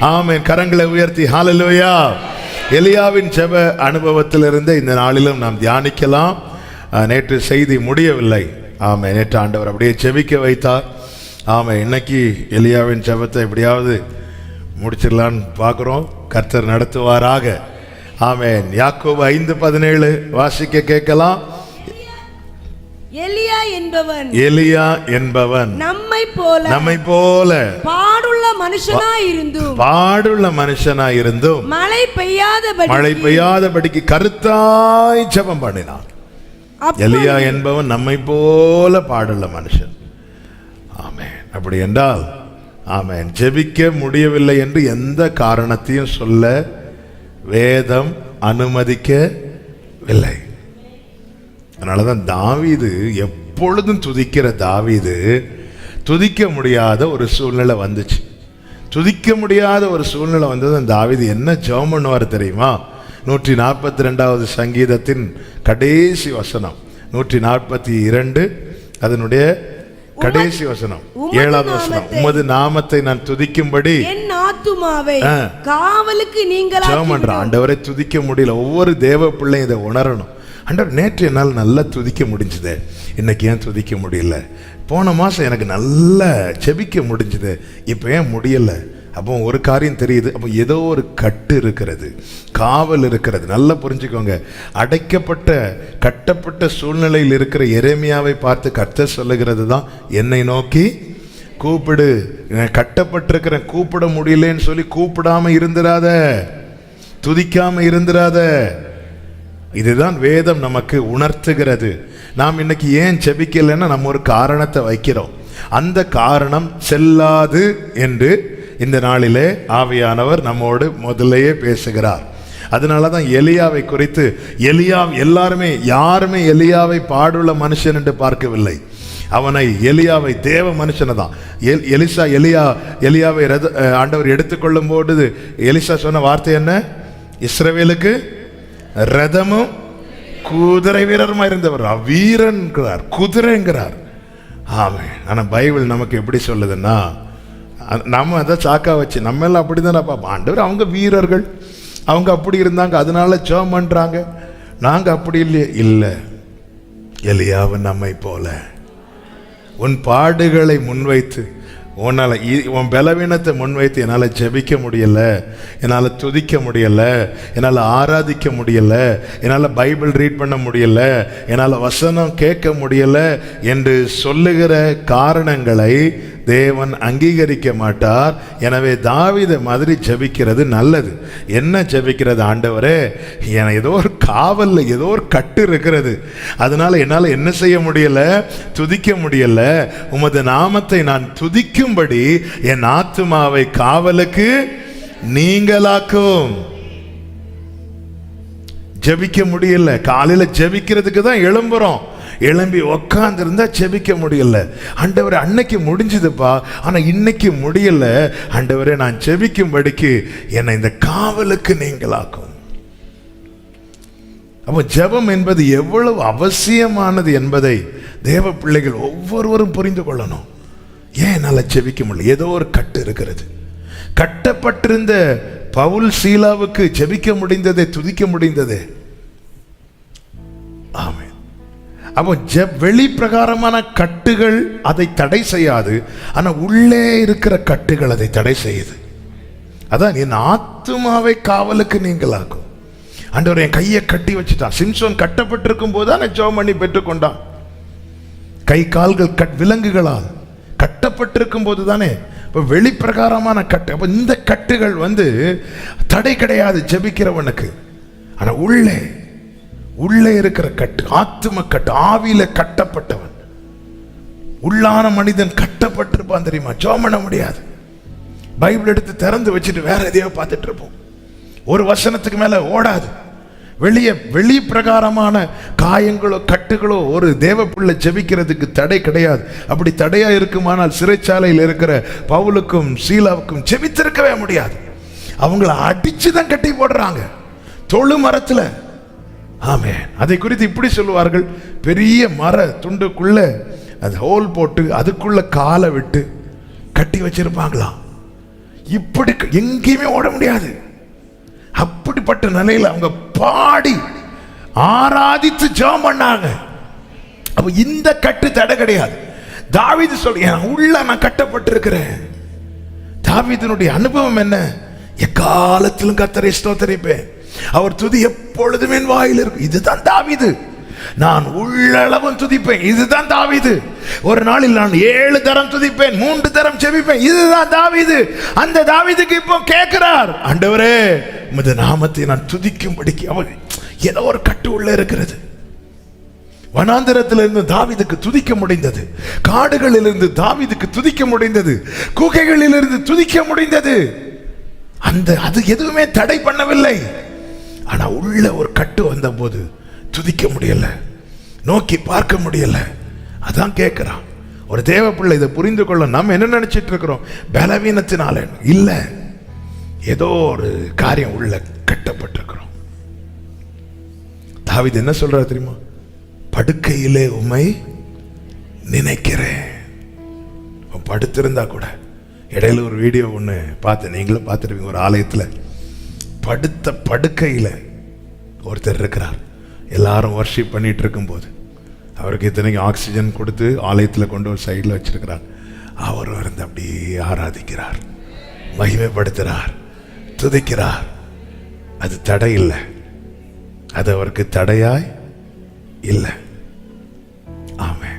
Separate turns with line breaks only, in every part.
ஆமென். கரங்களை உயர்த்தி ஹல்லேலூயா. எலியாவின் ஜெப அனுபவத்திலிருந்து இந்த நாளிலும் நாம் தியானிக்கலாம். நேற்று செய்தி முடியவில்லை. ஆமென். நேற்று ஆண்டவர் அப்படியே ஜெபிக்க வைத்தார். ஆமென். இன்னைக்கு எலியாவின் ஜெபத்தை எப்படியாவது முடிச்சிடலான்னு பார்க்குறோம். கர்த்தர் நடத்துவாராக. ஆமென். யாக்கோபு 5:17 வாசிக்க கேட்கலாம். எலியா என்பவன் நம்மை போல பாடுள்ள மனுஷனாயிருந்தும் மழை பெய்யாதபடிக்கு கருத்தாய் ஜெபம் பண்ணினான். எலியா என்பவன் நம்மை போல பாடுள்ள மனுஷன். ஆமென். அப்படி என்றால் ஆமென், ஜெபிக்க முடியவில்லை என்று எந்த காரணத்தையும் சொல்ல வேதம் அனுமதிக்கவில்லை. அதனாலதான் தாவீது, எப்பொழுதும் துதிக்கிற தாவீது, துதிக்க முடியாத ஒரு சூழ்நிலை வந்துச்சு. துதிக்க முடியாத ஒரு சூழ்நிலை வந்தது. தாவீது என்ன ஜெபம் பண்ணுவார் தெரியுமா? 142வது சங்கீதத்தின் கடைசி வசனம், 142 அதனுடைய கடைசி வசனம், 7வது வசனம். உமது நாமத்தை நான் துதிக்கும்படி
என் ஆத்துமாவை காவலுக்கு நீங்கள்
ஜெபம் பண்ற. ஆண்டவரை துதிக்க முடியல. ஒவ்வொரு தேவ பிள்ளையும் இதை உணரணும். ஆண்டவர், நேற்று என்னால் நல்லா துதிக்க முடிஞ்சுது, இன்னைக்கு ஏன் துதிக்க முடியல? போன மாதம் எனக்கு நல்லா செபிக்க முடிஞ்சுது, இப்போ ஏன் முடியலை? அப்போ ஒரு காரியம் தெரியுது. அப்போ ஏதோ ஒரு கட்டு இருக்கிறது, காவல் இருக்கிறது. நல்லா புரிஞ்சுக்கோங்க. அடைக்கப்பட்ட கட்டப்பட்ட சூழ்நிலையில் இருக்கிற எரேமியாவை பார்த்து கர்த்தர் சொல்லுகிறது தான், என்னை நோக்கி கூப்பிடு. கட்டப்பட்டிருக்கிற, கூப்பிட முடியலன்னு சொல்லி கூப்பிடாம இருந்துராத, துதிக்காம இருந்துராத. இதுதான் வேதம் நமக்கு உணர்த்துகிறது. நாம் இன்னைக்கு ஏன் ஜெபிக்கலைன்னா நம்ம ஒரு காரணத்தை வைக்கிறோம். அந்த காரணம் செல்லாது என்று இந்த நாளிலே ஆவியானவர் நம்மோடு முதலையே பேசுகிறார். அதனால தான் எலியாவை குறித்து, யாருமே எலியாவை பாடுள்ள மனுஷன் என்று பார்க்கவில்லை. எலியாவை தேவ மனுஷனை தான். எலியாவை ஆண்டவர் எடுத்துக்கொள்ளும் போது எலிசா சொன்ன வார்த்தை என்ன? இஸ்ரவேலுக்கு ரதமும் குதிரை வீரருமா இருந்தவர். வீரன்கிறார், குதிரைங்கிறார். ஆமென். ஆனா பைபிள் நமக்கு எப்படி சொல்லுதுன்னா, நம்ம அதை சாக்கா வச்சு நம்ம எல்லாம் அப்படிதான் பார்ப்போம். ஆண்டவர் அவங்க வீரர்கள், அவங்க அப்படி இருந்தாங்க, அதனால ஜெபம் பண்றாங்க. நாங்க அப்படி இல்லையே. இல்லை, எலியாவும் நம்மை போல உன் பாடுகளை முன்வைத்து, உன் பலவீனத்தை முன்வைத்து, என்னால் ஜெபிக்க முடியல, என்னால் துதிக்க முடியல, என்னால் ஆராதிக்க முடியல, என்னால் பைபிள் ரீட் பண்ண முடியல, என்னால் வசனம் கேட்க முடியல என்று சொல்லுகிற காரணங்களை தேவன் அங்கீகரிக்க மாட்டார். எனவே தாவீது மாதிரி ஜெபிக்கிறது நல்லது. என்ன ஜெபிக்கிறது? ஆண்டவரே, ஏதோ ஒரு காவல்ல ஏதோ ஒரு கட்டு இருக்கிறது, அதனால என்னால் என்ன செய்ய முடியல? துதிக்க முடியல. உமது நாமத்தை நான் துதிக்கும்படி என் ஆத்துமாவை காவலுக்கு நீங்களாக்கும். ஜெபிக்க முடியல. காலையில ஜெபிக்கிறதுக்கு தான் எழும்புறோம், எழும்பி உக்காந்து இருந்தா ஜெபிக்க முடியல. ஆண்டவரே, அன்னைக்கு முடிஞ்சதுப்பா, ஆனா இன்னைக்கு முடியல. ஆண்டவரே, நான் ஜெபிக்கும்படிக்கு என்னை இந்த காவலுக்கு நீங்களாக்கும். அப்போ ஜெபம் என்பது எவ்வளவு அவசியமானது என்பதை தேவ பிள்ளைகள் ஒவ்வொருவரும் புரிந்து கொள்ளணும். ஏன் என்னால் ஜெபிக்க முடியல? ஏதோ ஒரு கட்டு இருக்கிறது. கட்டப்பட்டிருந்த பவுல் சீலாவுக்கு ஜெபிக்க முடிந்ததே, துதிக்க முடிந்ததே. ஆமென். அப்போ வெளி பிரகாரமான கட்டுகள் அதை தடை செய்யாது, ஆனா உள்ளே இருக்கிற கட்டுகள் அதை தடை செய்யுது. அதான் என் ஆத்துமாவை காவலுக்கு நீங்களாக்கும். ஆண்டவர் என் கையை கட்டி வச்சுட்டான். சிம்சோன் கட்டப்பட்டிருக்கும் போதுதான் ஜெபம் பண்ணி பெற்றுக்கொண்டான். கை கால்கள் விலங்குகளால் கட்டப்பட்டிருக்கும் போது தானே. இப்போ வெளிப்பிரகாரமான கட்டு. அப்போ இந்த கட்டுகள் தடை கிடையாது ஜெபிக்கிறவனுக்கு. ஆனா உள்ளே இருக்கிற கட்டு, ஆத்தும கட்டு, ஆவியில கட்டப்பட்டவன், உள்ளான மனிதன் கட்டப்பட்டிருப்பான் தெரியுமா? ஜெபம் பண்ண முடியாது. பைபிள் எடுத்து திறந்து வச்சுட்டு வேற எதையோ பார்த்துட்டு இருப்போம். ஒரு வசனத்துக்கு மேல ஓடாது. வெளி பிரகாரமான காயங்களோ கட்டுகளோ ஒரு தேவ பிள்ளை ஜெபிக்கிறதுக்கு தடை கிடையாது. அப்படி தடையா இருக்குமானால் சிறைச்சாலையில் இருக்கிற பவுலுக்கும் சீலாவுக்கும் ஜெபித்திருக்கவே முடியாது. அவங்கள அடிச்சுதான் கட்டி போடுறாங்க தொழு மரத்துல. ஆமென். அதை குறித்து இப்படி சொல்லுவார்கள், பெரிய மர துண்டுக்குள்ள அது ஹோல் போட்டு அதுக்குள்ள காலை விட்டு கட்டி வச்சிருப்பாங்களாம். இப்படி எங்கேயுமே ஓட முடியாது. அப்படிப்பட்ட நிலையில் அவங்க பாடி ஆராதித்து ஜெபம் பண்ணாங்க. அப்ப இந்த கட்டு தடை கிடையாது. தாவீது சொல்ல உள்ள நான் கட்டப்பட்டிருக்கிறேன். தாவீதினுடைய அனுபவம் என்ன? எக்காலத்திலும் கர்த்தரை ஸ்தோத்திரிப்பேன், அவர் துதி எப்பொழுதும் என் வாயில் இருக்கும். இதுதான் தாவீது. நான் உள்ளளவும் துதிப்பேன். இதுதான் தாவீது. ஒரு நாளில் நான் 7 தரம் துதிப்பேன், 3 தரம் ஜெபிப்பேன். இதுதான் தாவீது. அந்த தாவீதுக்கு இப்போ கேட்கிறார், ஆண்டவரே உமது நாமத்தை நான் துதிக்கும்படிக்கு. அவர் ஏதோ ஒரு கட்டு உள்ள இருக்கிறது. வனாந்திரத்திலிருந்து தாவீதுக்கு துதிக்க முடிந்தது, காடுகளிலிருந்து தாவீதுக்கு துதிக்க முடிந்தது, குகைகளிலிருந்து துதிக்க முடிந்தது. அது எதுவுமே தடை பண்ணவில்லை. ஆனா உள்ள ஒரு கட்டு வந்த போது துதிக்க முடியல, நோக்கி பார்க்க முடியல. அதான் கேட்கிறான். ஒரு தேவ பிள்ளை இதை புரிந்து கொள்ள நம்ம என்ன நினைச்சிட்டு இருக்கிறோம்? பலவீனத்தினால இல்ல, ஏதோ ஒரு காரியம் உள்ள கட்டப்பட்டிருக்கிறோம். தாவீது என்ன சொல்றாரு தெரியுமா? படுக்கையிலே உம்மை நினைக்கிறேன். படுத்திருந்தா கூட, இடையில ஒரு வீடியோ ஒன்று பார்த்து, நீங்களும் பார்த்துருப்பீங்க, ஒரு ஆலயத்தில் படுத்த படுக்கையில் ஒருத்தர் இருக்கிறார். எல்லாரும் வர்ஷிப் பண்ணிட்டு இருக்கும்போது அவருக்கு இத்தனைக்கு ஆக்சிஜன் கொடுத்து ஆலயத்தில் கொண்டு ஒரு சைடில் வச்சிருக்கிறார். அவர் இருந்து அப்படியே ஆராதிக்கிறார், மகிமைப்படுத்துகிறார், துதிக்கிறார். அது தடை இல்லை, அது அவருக்கு தடையாய் இல்லை. ஆமே.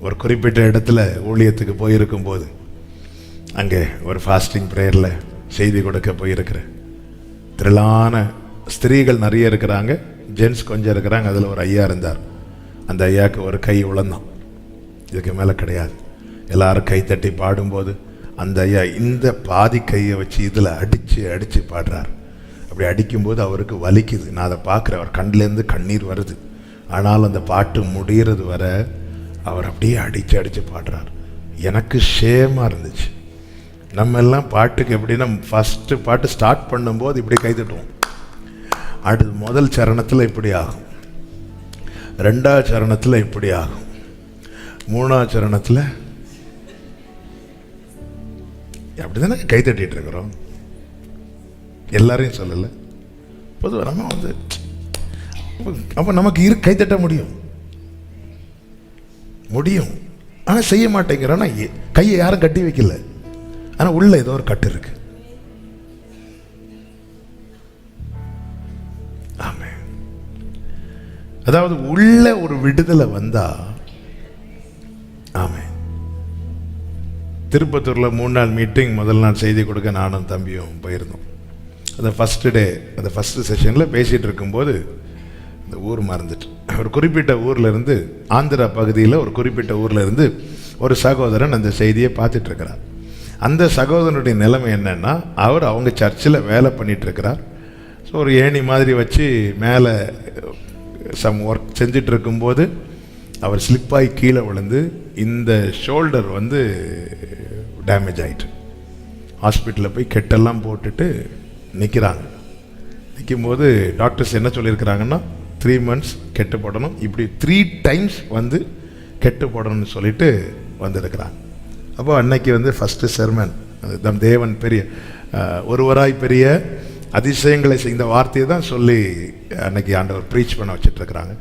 ஒரு குறிப்பிட்ட இடத்துல ஊழியத்துக்கு போயிருக்கும் போது அங்கே ஒரு ஃபாஸ்டிங் ப்ரேயரில் செய்தி கொடுக்க போயிருக்கிற திரளான ஸ்திரீகள் நிறைய இருக்கிறாங்க, ஜென்ஸ் கொஞ்சம் இருக்கிறாங்க. அதில் ஒரு ஐயா இருந்தார். அந்த ஐயாவுக்கு ஒரு கை உழந்தான், இதுக்கு மேலே கிடையாது. எல்லாரும் கைத்தட்டி பாடும்போது அந்த ஐயா இந்த பாதி கையை வச்சு இதில் அடித்து பாடுறார். அப்படி அடிக்கும்போது அவருக்கு வலிக்குது. நான் அதை பார்க்குறேன். அவர் கண்ணிலேருந்து கண்ணீர் வருது. ஆனால் அந்த பாட்டு முடிகிறது வர அவர் அப்படியே அடித்து பாடுறார். எனக்கு ஷேமாக இருந்துச்சு. நம்ம எல்லாம் பாட்டுக்கு எப்படின்னா ஃபஸ்ட்டு பாட்டு ஸ்டார்ட் பண்ணும்போது இப்படி கைத்தட்டுவோம். அடுத்து முதல் சரணத்தில் இப்படி ஆகும், 2வது சரணத்தில் இப்படி ஆகும், 3வது சரணத்தில் அப்படி தானே கைத்தட்டிட்டு இருக்கிறோம். எல்லாரையும் சொல்லலை, பொதுவாக நம்ம வந்து அப்போ நமக்கு கைத்தட்ட முடியும். ஆனால் செய்ய மாட்டேங்கிறோன்னா கையை யாரும் கட்டி வைக்கல, ஆனால் உள்ள ஏதோ ஒரு கட்டு இருக்கு. ஆமே. அதாவது உள்ள ஒரு விடுதலை வந்தா. ஆமே. திருப்பத்தூர்ல 3 நாள் மீட்டிங், முதல் நாள் செய்தி கொடுக்க நானும் தம்பியும் போயிருந்தோம். அந்த ஃபர்ஸ்ட் டே, அந்த ஃபர்ஸ்ட் செஷன்ல பேசிட்டு இருக்கும்போது இந்த ஊர் மறந்துட்டு, ஒரு குறிப்பிட்ட ஊர்ல இருந்து, ஆந்திரா பகுதியில் ஒரு குறிப்பிட்ட ஊர்ல இருந்து ஒரு சகோதரன் அந்த செய்தியை பார்த்துட்டு இருக்கிறார். அந்த சகோதரனுடைய நிலைமை என்னன்னா, அவர் அவங்க சர்ச்சில் வேலை பண்ணிட்டு இருக்கிறார். ஸோ ஒரு ஏணி மாதிரி வச்சு மேலே சம் ஒர்க் செஞ்சிட்டு இருக்கும்போது அவர் ஸ்லிப்பாகி கீழே விழுந்து இந்த ஷோல்டர் வந்து டேமேஜ் ஆகிட்டு ஹாஸ்பிட்டலில் போய் கெட்டெல்லாம் போட்டுட்டு நிற்கிறாங்க. நிற்கும்போது டாக்டர்ஸ் என்ன சொல்லியிருக்கிறாங்கன்னா, 3 months கெட்டு போடணும், இப்படி 3 times வந்து கெட்டு போடணும்னு சொல்லிட்டு வந்திருக்கிறாங்க. அப்போ அன்னைக்கு வந்து ஃபஸ்ட்டு செர்மன், தம் தேவன் பெரிய ஒருவராய் பெரிய அதிசயங்களை இந்த வார்த்தையை தான் சொல்லி அன்னைக்கு ஆண்டவர் ப்ரீச் பண்ண வச்சுட்ருக்குறாங்க.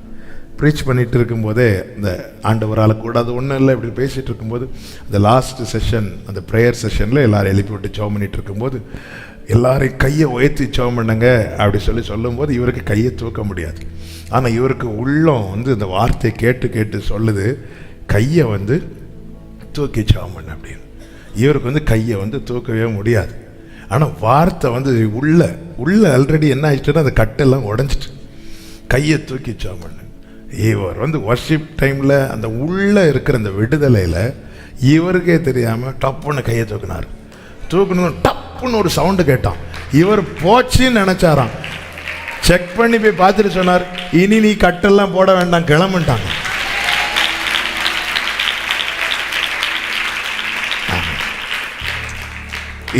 ப்ரீச் பண்ணிட்டு இருக்கும்போதே இந்த ஆண்டவரால் கூடாது ஒன்றும் இல்லை இப்படி பேசிகிட்டு இருக்கும்போது அந்த லாஸ்ட் செஷன், அந்த ப்ரேயர் செஷனில் எல்லோரும் எழுப்பி விட்டு ஜெபம் பண்ணிகிட்டு இருக்கும்போது எல்லாரையும் கையை உயர்த்தி ஜெபம் பண்ணுங்க அப்படி சொல்லும்போது இவருக்கு கையை தூக்க முடியாது. ஆனால் இவருக்கு உள்ளம் வந்து இந்த வார்த்தையை கேட்டு சொல்லுது, கையை வந்து தூக்கி ஜெபம் பண்ண அப்படின்னு. இவருக்கு வந்து கையை வந்து தூக்கவே முடியாது. ஆனால் வார்த்தை வந்து உள்ள ஆல்ரெடி என்ன ஆயிடுச்சுன்னா அந்த கட்டெல்லாம் உடஞ்சிட்டு, கையை தூக்கி ஜெபம் பண்ணு. இவர் வந்து வர்ஷிப் டைமில் அந்த உள்ளே இருக்கிற அந்த விடுதலையில் இவருக்கே தெரியாமல் டப்புன்னு கையை தூக்கணும். டப்புன்னு ஒரு சவுண்டு கேட்டான். இவர் போச்சுன்னு நினச்சாராம். செக் பண்ணி போய் பார்த்துட்டு சொன்னார், இனி நீ கட்டெல்லாம் போட வேண்டாம், கிளம்பிட்டாங்க.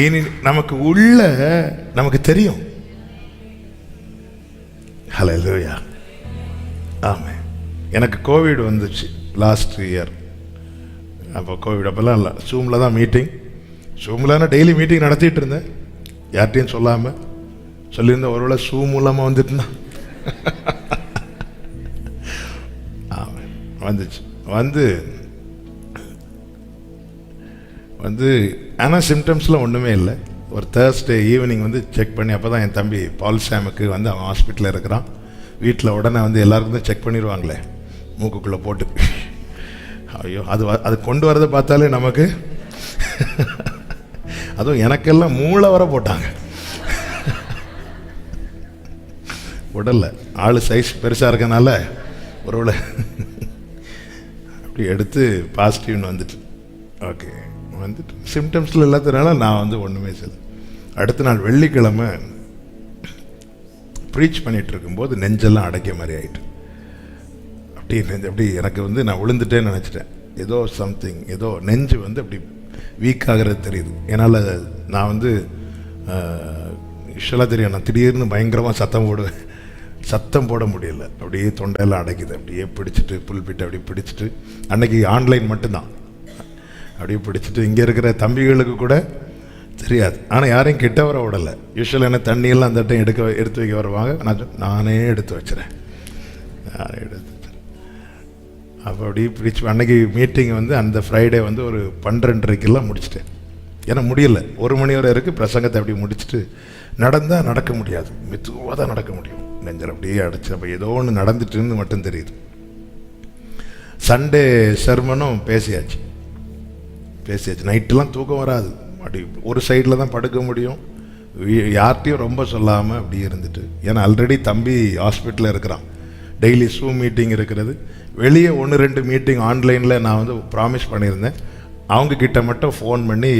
இனி நமக்கு உள்ள நமக்கு தெரியும். ஹல்லேலூயா. ஆமென். எனக்கு கோவிட் வந்துச்சு லாஸ்ட் இயர். அப்போ கோவிட் அப்போல்லாம் இல்லை, ஜூமில் தான் மீட்டிங். சூமில் டெய்லி மீட்டிங் நடத்திட்டு இருந்தேன், யார்கிட்டையும் சொல்லாமல். சொல்லியிருந்தேன் ஒருவேளை சூம் மூலமாக வந்துட்டுனா. வந்துச்சு. வந்து ஆனால் சிம்டம்ஸ்லாம் ஒன்றுமே இல்லை. ஒரு தேர்ஸ்டே ஈவினிங் வந்து செக் பண்ணி, அப்போ தான் என் தம்பி பால் சாமுக்கு வந்து அவன் ஹாஸ்பிட்டலில் இருக்கிறான். வீட்டில் உடனே வந்து எல்லாருக்கும் தான் செக் பண்ணிடுவாங்களே மூக்குக்குள்ளே போட்டு. ஐயோ, அது கொண்டு வரதை பார்த்தாலே நமக்கு, அதுவும் எனக்கெல்லாம் மூளை வர போட்டாங்க. உடல்ல ஆள் சைஸ் பெருசாக இருக்கனால ஒருவேளை அப்படி எடுத்து பாசிட்டிவ்னு வந்துட்டு. ஓகே, வந்துட்டு சிம்டம்ஸில் இல்லாததுனால நான் வந்து ஒன்றுமே செய்யலை. அடுத்த நாள் வெள்ளிக்கிழமை ப்ரீச் பண்ணிகிட்டு இருக்கும்போது நெஞ்செல்லாம் அடைக்க மாதிரி ஆகிட்டு. அப்படி எனக்கு வந்து நான் விழுந்துட்டேன்னு நினச்சிட்டேன். ஏதோ சம்திங், ஏதோ நெஞ்சு வந்து அப்படி வீக் ஆகிறது தெரியுது. என்னால் நான் வந்து யூஸ்வலாக தெரியும், நான் திடீர்னு பயங்கரமாக சத்தம் போட முடியல. அப்படியே தொண்டையெல்லாம் அடைக்குது. அப்படியே பிடிச்சிட்டு புல்பிட்டு அப்படி பிடிச்சிட்டு, அன்னைக்கு ஆன்லைன் மட்டும்தான், அப்படியே பிடிச்சிட்டு இங்கே இருக்கிற தம்பிகளுக்கு கூட தெரியாது. ஆனால் யாரையும் கிட்ட வர விடலை. யூஸ்வலாக என்ன தண்ணியெல்லாம் அந்த டைம் எடுத்து வைக்க வருவாங்க. நானே எடுத்து வச்சுறேன். அப்போ அப்படியே பிடிச்சி அன்னைக்கு மீட்டிங் வந்து அந்த ஃப்ரைடே வந்து ஒரு 12:30 முடிச்சிட்டேன். ஏன்னா முடியல, 1 மணி வரை இருக்குது பிரசங்கத்தை. அப்படி முடிச்சுட்டு நடந்தால் நடக்க முடியாது, மெதுவாக தான் நடக்க முடியும். நெஞ்சல் அப்படியே அடைச்சி. அப்போ ஏதோ ஒன்று நடந்துட்டுன்னு மட்டும் தெரியுது. சண்டே சர்மனும் பேசியாச்சு. நைட்டெலாம் தூக்கம் வராது. அப்படி ஒரு சைடில் தான் படுக்க முடியும். யார்கிட்டையும் ரொம்ப சொல்லாமல் அப்படி இருந்துட்டு, ஏன்னா ஆல்ரெடி தம்பி ஹாஸ்பிட்டலில் இருக்கிறான். டெய்லி Zoom மீட்டிங் இருக்கிறது. வெளியே 1-2 மீட்டிங் ஆன்லைனில் நான் வந்து ப்ராமிஸ் பண்ணியிருந்தேன். அவங்கக்கிட்ட மட்டும் ஃபோன் பண்ணி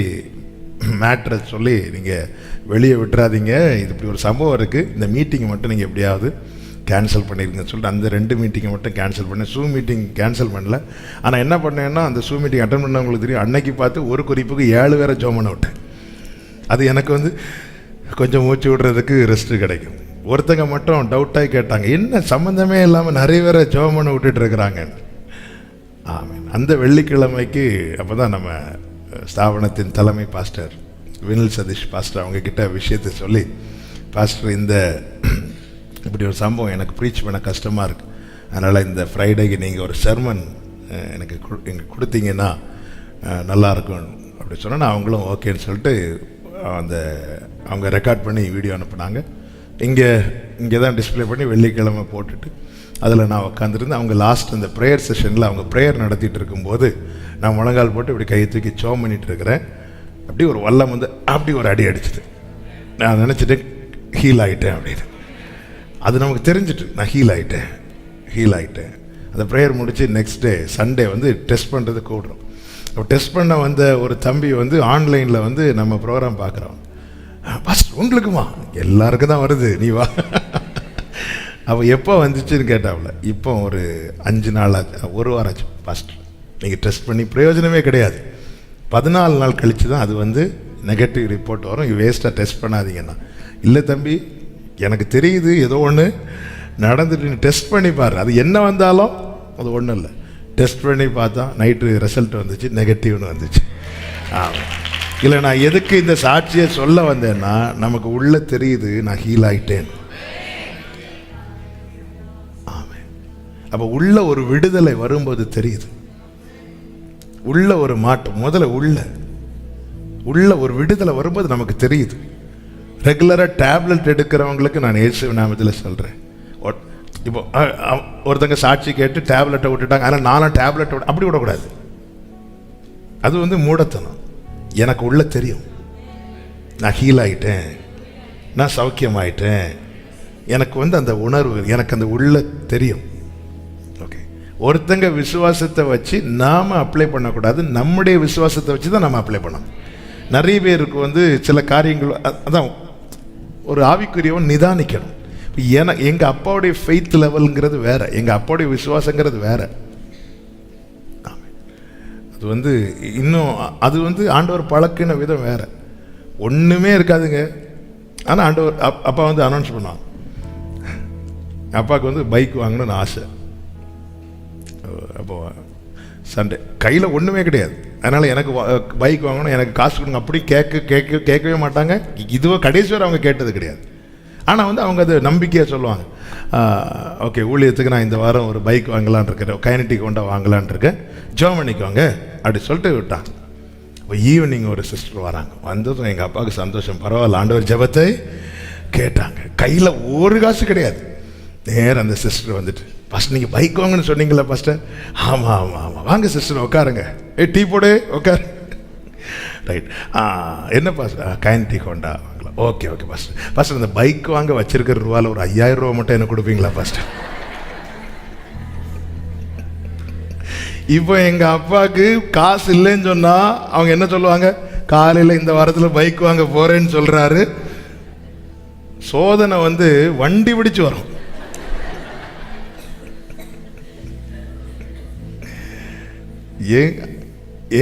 மேட்ரை சொல்லி, நீங்கள் வெளியே விட்டுறாதீங்க, இது இப்படி ஒரு சம்பவம் இருக்குது, இந்த மீட்டிங்கை மட்டும் நீங்கள் எப்படியாவது கேன்சல் பண்ணிடுங்கன்னு சொல்லிட்டு அந்த 2 மீட்டிங்கை மட்டும் கேன்சல் பண்ணேன். Zoom மீட்டிங் கேன்சல் பண்ணல. ஆனால் என்ன பண்ணேன்னா, அந்த Zoom மீட்டிங் அட்டன் பண்ணவங்களுக்கு தெரியும், அன்னைக்கு பார்த்து ஒரு குறிப்புக்கு 7 பேரை ஜெபம் பண்ண விட்டேன். அது எனக்கு வந்து கொஞ்சம் மூச்சு விடுறதுக்கு ரெஸ்ட்டு கிடைக்கும். ஒருத்தங்க மட்டும் டவுட்டாக கேட்டாங்க, என்ன சம்மந்தமே இல்லாமல் நிறைய பேரை ஜெபம் பண்ண விட்டுட்டு இருக்கிறாங்கன்னு. ஆமீன். அந்த வெள்ளிக்கிழமைக்கு அப்போ தான் நம்ம ஸ்தாபனத்தின் தலைமை பாஸ்டர் வினில் சதீஷ் பாஸ்டர் அவங்கக்கிட்ட விஷயத்தை சொல்லி, பாஸ்டர் இந்த இப்படி ஒரு சம்பவம் எனக்கு ப்ரீச் பண்ண கஷ்டமாக இருக்குது, அதனால் இந்த ஃப்ரைடேக்கு நீங்கள் ஒரு செர்மன் எனக்கு கொடுத்தீங்கன்னா நல்லாயிருக்கும் அப்படி சொன்னால், அவங்களும் ஓகேன்னு சொல்லிட்டு அவங்க ரெக்கார்ட் பண்ணி வீடியோ அனுப்புனாங்க. இங்கே தான் டிஸ்பிளே பண்ணி வெள்ளிக்கிழமை போட்டுட்டு அதில் நான் உட்காந்துருந்து, அவங்க லாஸ்ட் அந்த ப்ரேயர் செஷனில் அவங்க ப்ரேயர் நடத்திட்டு இருக்கும்போது நான் முழங்கால் போட்டு இப்படி கையை தூக்கி ஜெபம் பண்ணிட்டு இருக்கிறேன். அப்படி ஒரு வல்லம் வந்து அப்படி ஒரு அடி அடிச்சுது. நான் நினச்சிட்டேன் ஹீல் ஆகிட்டேன் அப்படின்னு. அது நமக்கு தெரிஞ்சிட்டு நான் ஹீல் ஆகிட்டேன். அந்த ப்ரேயர் முடித்து நெக்ஸ்ட் டே சண்டே வந்து டெஸ்ட் பண்ணுறது கூடுறோம். அப்போ டெஸ்ட் பண்ண வந்த ஒரு தம்பி வந்து ஆன்லைனில் வந்து நம்ம ப்ரோக்ராம் பார்க்குறோம். பாஸ்டர் உங்களுக்குமா? எல்லாருக்கும் தான் வருது, நீ வா. அவள் எப்போ வந்துச்சுன்னு கேட்டாவில், இப்போ ஒரு 5 நாள் ஆச்சு, 1 வாரம் ஆச்சு. பாஸ்டர் நீங்கள் டெஸ்ட் பண்ணி பிரயோஜனமே கிடையாது, 14 நாள் கழித்து தான் அது வந்து நெகட்டிவ் ரிப்போர்ட் வரும், வேஸ்ட்டாக டெஸ்ட் பண்ணாதீங்கன்னா. இல்லை தம்பி, எனக்கு தெரியுது ஏதோ ஒன்று நடந்துட்டு, டெஸ்ட் பண்ணி பாரு, அது என்ன வந்தாலும் அது ஒன்றும் இல்லை. டெஸ்ட் பண்ணி பார்த்தா நைட்டு ரிசல்ட் வந்துச்சு, நெகட்டிவ்னு வந்துச்சு. ஆமாம். இல்லை, நான் எதுக்கு இந்த சாட்சியை சொல்ல வந்தேன்னா, நமக்கு உள்ளே தெரியுது நான் ஹீல் ஆகிட்டேன். ஆமாம். அப்போ உள்ள ஒரு விடுதலை வரும்போது தெரியுது, உள்ள ஒரு மாற்றம். முதல்ல உள்ள ஒரு விடுதலை வரும்போது நமக்கு தெரியுது. ரெகுலராக டேப்லெட் எடுக்கிறவங்களுக்கு நான் இயேசு நாமத்தில் சொல்கிறேன். இப்போ ஒருத்தங்க சாட்சி கேட்டு டேப்லெட்டை விட்டுட்டாங்க, ஆனால் நானும் டேப்லெட்டை அப்படி விடக்கூடாது. அது வந்து மூடத்தனம். எனக்கு உள்ள தெரியும் நான் ஹீல் ஆகிட்டேன், நான் சௌக்கியமாயிட்டேன். எனக்கு வந்து அந்த உணர்வு, எனக்கு அந்த உள்ள தெரியும். ஓகே, ஒருத்தங்க விசுவாசத்தை வச்சு நாம் அப்ளை பண்ணக்கூடாது, நம்முடைய விசுவாசத்தை வச்சு தான் நம்ம அப்ளை பண்ணணும். நிறைய பேருக்கு வந்து சில காரியங்கள், அதான் ஒரு ஆவிக்குரியவன் நிதானிக்கணும். ஏன்னா எங்கள் அப்பாவுடைய ஃபெய்த் லெவலுங்கிறது வேறு, எங்கள் அப்பாவுடைய விசுவாசங்கிறது வேறு. அது வந்து இன்னும் அது வந்து ஆண்டவர் பழக்கின விதம் வேறு. ஒன்றுமே இருக்காதுங்க, ஆனால் ஆண்டவர் அப்பா வந்து அனௌன்ஸ் பண்ணுவான், அப்பாவுக்கு வந்து பைக் வாங்கணும்னு ஆசை. அப்போ சண்டே. கையில் ஒன்றுமே கிடையாது. அதனால் எனக்கு பைக் வாங்கணும், எனக்கு காசு கொடுங்க அப்படி கேட்கவே மாட்டாங்க. இதுவோ கடைசி வரை அவங்க கேட்டது கிடையாது. ஆனால் வந்து அவங்க அது நம்பிக்கையாக சொல்லுவாங்க, ஓகே ஊழியத்துக்கு நான் இந்த வாரம் ஒரு பைக் வாங்கலான் இருக்கிறேன், கைனடிக் ஹோண்டா வாங்கலான் இருக்கேன், ஜெர்மனிக்கு வாங்க அப்படி சொல்லிட்டு விட்டாங்க. இப்போ ஈவினிங் ஒரு சிஸ்டர் வராங்க. வந்ததும் எங்கள் அப்பாவுக்கு சந்தோஷம், பரவாயில்ல ஆண்டவர் ஜெபத்தை கேட்டாங்க. கையில் ஒரு காசு கிடையாது. நேரம் அந்த சிஸ்டர் வந்துட்டு, ஃபஸ்ட் நீங்கள் பைக் வாங்கன்னு சொன்னீங்களா பாஸ்டர்? ஆமாம் ஆமாம் ஆமாம், வாங்க சிஸ்டர் உட்காருங்க, டீ போடு உட்காரு. ரைட், என்ன பாஸ்டர்? கைனடிக் ஹோண்டா வாங்கலாம். Okay okay pastor. பாஸ்டர் இந்த பைக் வாங்க வச்சிருக்கிற ரூபாவில் ஒரு 5000 ரூபா மட்டும் எனக்கு கொடுப்பீங்களா பாஸ்டர்? இப்போ எங்கள் அப்பாவுக்கு காசு இல்லைன்னு சொன்னால் அவங்க என்ன சொல்லுவாங்க? காலையில் இந்த வாரத்தில் பைக் வாங்க போகிறேன்னு சொல்கிறாரு. சோதனை வந்து வண்டி பிடிச்சு வரும்.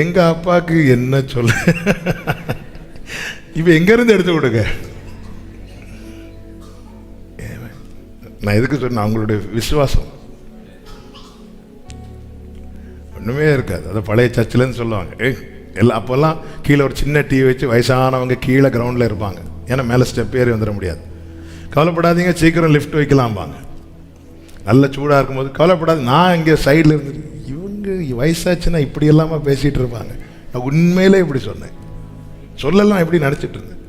எங்க அப்பாவுக்கு என்ன சொல்ல, இப்ப எங்க இருந்து எடுத்து கொடுங்க? நான் எதுக்கு சொன்ன, அவங்களுடைய விசுவாசம் ஒண்ணுமே இருக்காது. அதை பழைய சர்ச்சில்னு சொல்லுவாங்க. எல்லாம் அப்போல்லாம் கீழே ஒரு சின்ன டிவி வச்சு வயசானவங்க கீழே கிரவுண்டில் இருப்பாங்க. ஏன்னா மேலே ஸ்டெப் ஏறி வந்துட முடியாது. கவலைப்படாதீங்க, சீக்கிரம் லிஃப்ட் வைக்கலாம்பாங்க. நல்ல சூடாக இருக்கும்போது கவலைப்படாது, நான் இங்கே சைடில் இருந்துட்டு, இவங்க வயசாச்சுன்னா இப்படி எல்லாமா பேசிகிட்டு இருப்பாங்க. நான் உண்மையிலே இப்படி சொன்னேன், சொல்லலாம் எப்படி நினச்சிட்டு இருந்தேன்.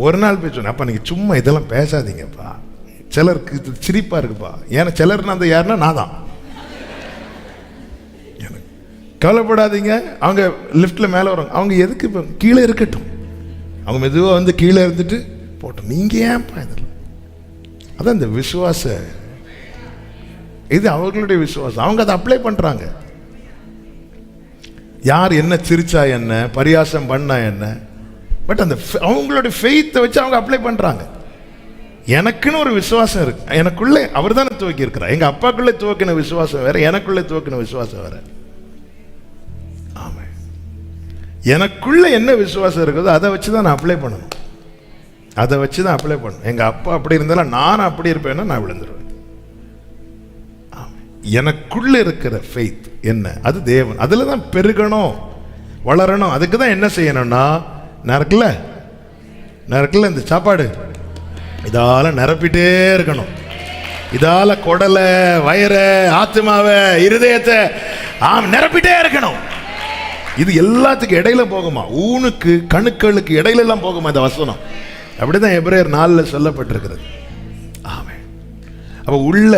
ஒரு நாள் போய் சொன்னேன், அப்பா நீங்கள் சும்மா இதெல்லாம் பேசாதீங்கப்பா, சிலருக்கு இது சிரிப்பாக இருக்குப்பா. ஏன்னா சிலர்னா அந்த யாருன்னா நான் தான். கவலைப்படாதீங்க, அவங்க லிஃப்ட்டில் மேலே வரும், அவங்க எதுக்கு இப்போ கீழே இருக்கட்டும், அவங்க மெதுவாக வந்து கீழே இருந்துட்டு போட்டோம். நீங்கள் ஏன்ப்பா இதில்? அதான் இந்த விசுவாச, இது அவர்களுடைய விசுவாசம். அவங்க அதை அப்ளை பண்ணுறாங்க. யார் என்ன சிரிச்சா என்ன, பரியாசம் பண்ணா என்ன, பட் அந்த அவங்களுடைய ஃபெய்த்தை வச்சு அவங்க அப்ளை பண்ணுறாங்க. எனக்குன்னு ஒரு விசுவாசம் இருக்கு, எனக்குள்ளே அவர் தானே துவக்கி இருக்கிறார். எங்கள் அப்பாக்குள்ளே துவக்கின விசுவாசம் வேற, எனக்குள்ளே துவக்கின விசுவாசம் வேற. எனக்குள்ள என்ன விசுவாசம் இருக்குதோ அதை வச்சு தான் நான் அப்ளை பண்ணணும், அதை வச்சு தான் அப்ளை பண்ணணும். எங்கள் அப்பா அப்படி இருந்தாலும் நான் அப்படி இருப்பேன்னா நான் விழுந்துருவேன். எனக்குள்ள இருக்கிற ஃபெய்த் என்ன, அது தேவன், அதில் தான் பெருகணும், வளரணும். அதுக்கு தான் என்ன செய்யணும்னா, நறுக்கல இந்த சாப்பாடு இதால நிரப்பிட்டே இருக்கணும். இதால குடலை, வயிறை, ஆத்மாவை, இருதயத்தை நிரப்பிட்டே இருக்கணும். இது எல்லாத்துக்கும் இடையில போகுமா? ஊனுக்கு கணுக்களுக்கு இடையில எல்லாம் போகுமா இந்த வசனம்? அப்படிதான் எபிரேயர் 4 சொல்லப்பட்டிருக்கிறது. ஆமே. அப்ப உள்ள,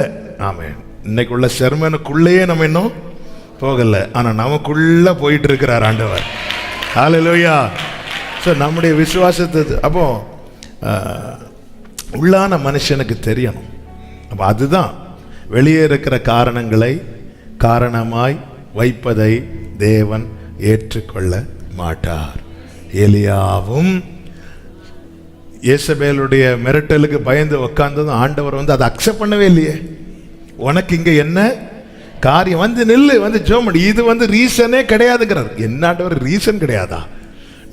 ஆமே, இன்னைக்குள்ள செர்மனுக்குள்ளேயே நம்ம இன்னும் போகல, ஆனா நமக்குள்ள போயிட்டு இருக்கிறார் ஆண்டவர். ஹல்லேலூயா. ஸோ நம்முடைய விசுவாசத்தை அப்போ உள்ளான மனுஷனுக்கு தெரியணும். அப்போ அதுதான் வெளியே இருக்கிற காரணங்களை காரணமாய் வைப்பதை தேவன் ஏற்றுக்கொள்ள மாட்டார். எலியாவும் யேசபேலுடைய மிரட்டலுக்கு பயந்து உட்கார்ந்ததும் ஆண்டவர் வந்து அதை அக்செப்ட் பண்ணவே இல்லையே. உனக்கு இங்க என்ன காரியம், வந்து நில்லு, வந்து ஜோமடி, இது வந்து ரீசனே கிடையாதுங்கிறார். என்ன ஆண்டவர், ரீசன் கிடையாதா?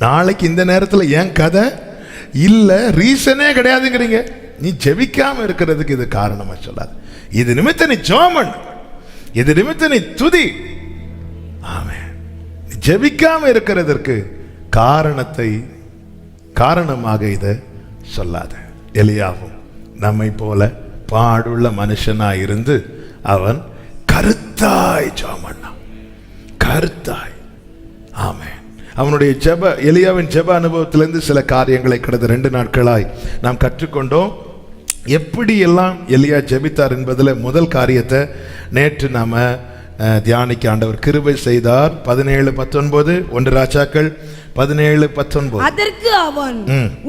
நாளைக்கு இந்த நேரத்தில் ஏன் கதை இல்லை, ரீசனே கிடையாதுங்கிறீங்க. நீ ஜெபிக்காம இருக்கிறதுக்கு இது காரணமா சொல்லாது. இது நிமித்த நீ ஜோமன், இது நிமித்த நீ துதி. ஆமென். ஜெபிக்காம இருக்கிறதற்கு காரணமாக இதை சொல்லாத. எலியாவும் நம்மை போல பாடுள்ள மனுஷனாய் இருந்து அவன் கருத்தாய் ஜெபம், கருத்தாய். ஆமென். அவனுடைய எலியாவின் ஜெப அனுபவத்திலிருந்து சில காரியங்களை கடந்த 2 நாட்களாய் நாம் கற்றுக்கொண்டோம். எப்படி எல்லாம் எலியா ஜெபித்தார் என்பதில் முதல் காரியத்தை நேற்று நாம தியானிக்க ஆண்டவர் கிருபை செய்தார். 17:19 1 ராஜாக்கள் 17:19.
அதற்கு அவன்,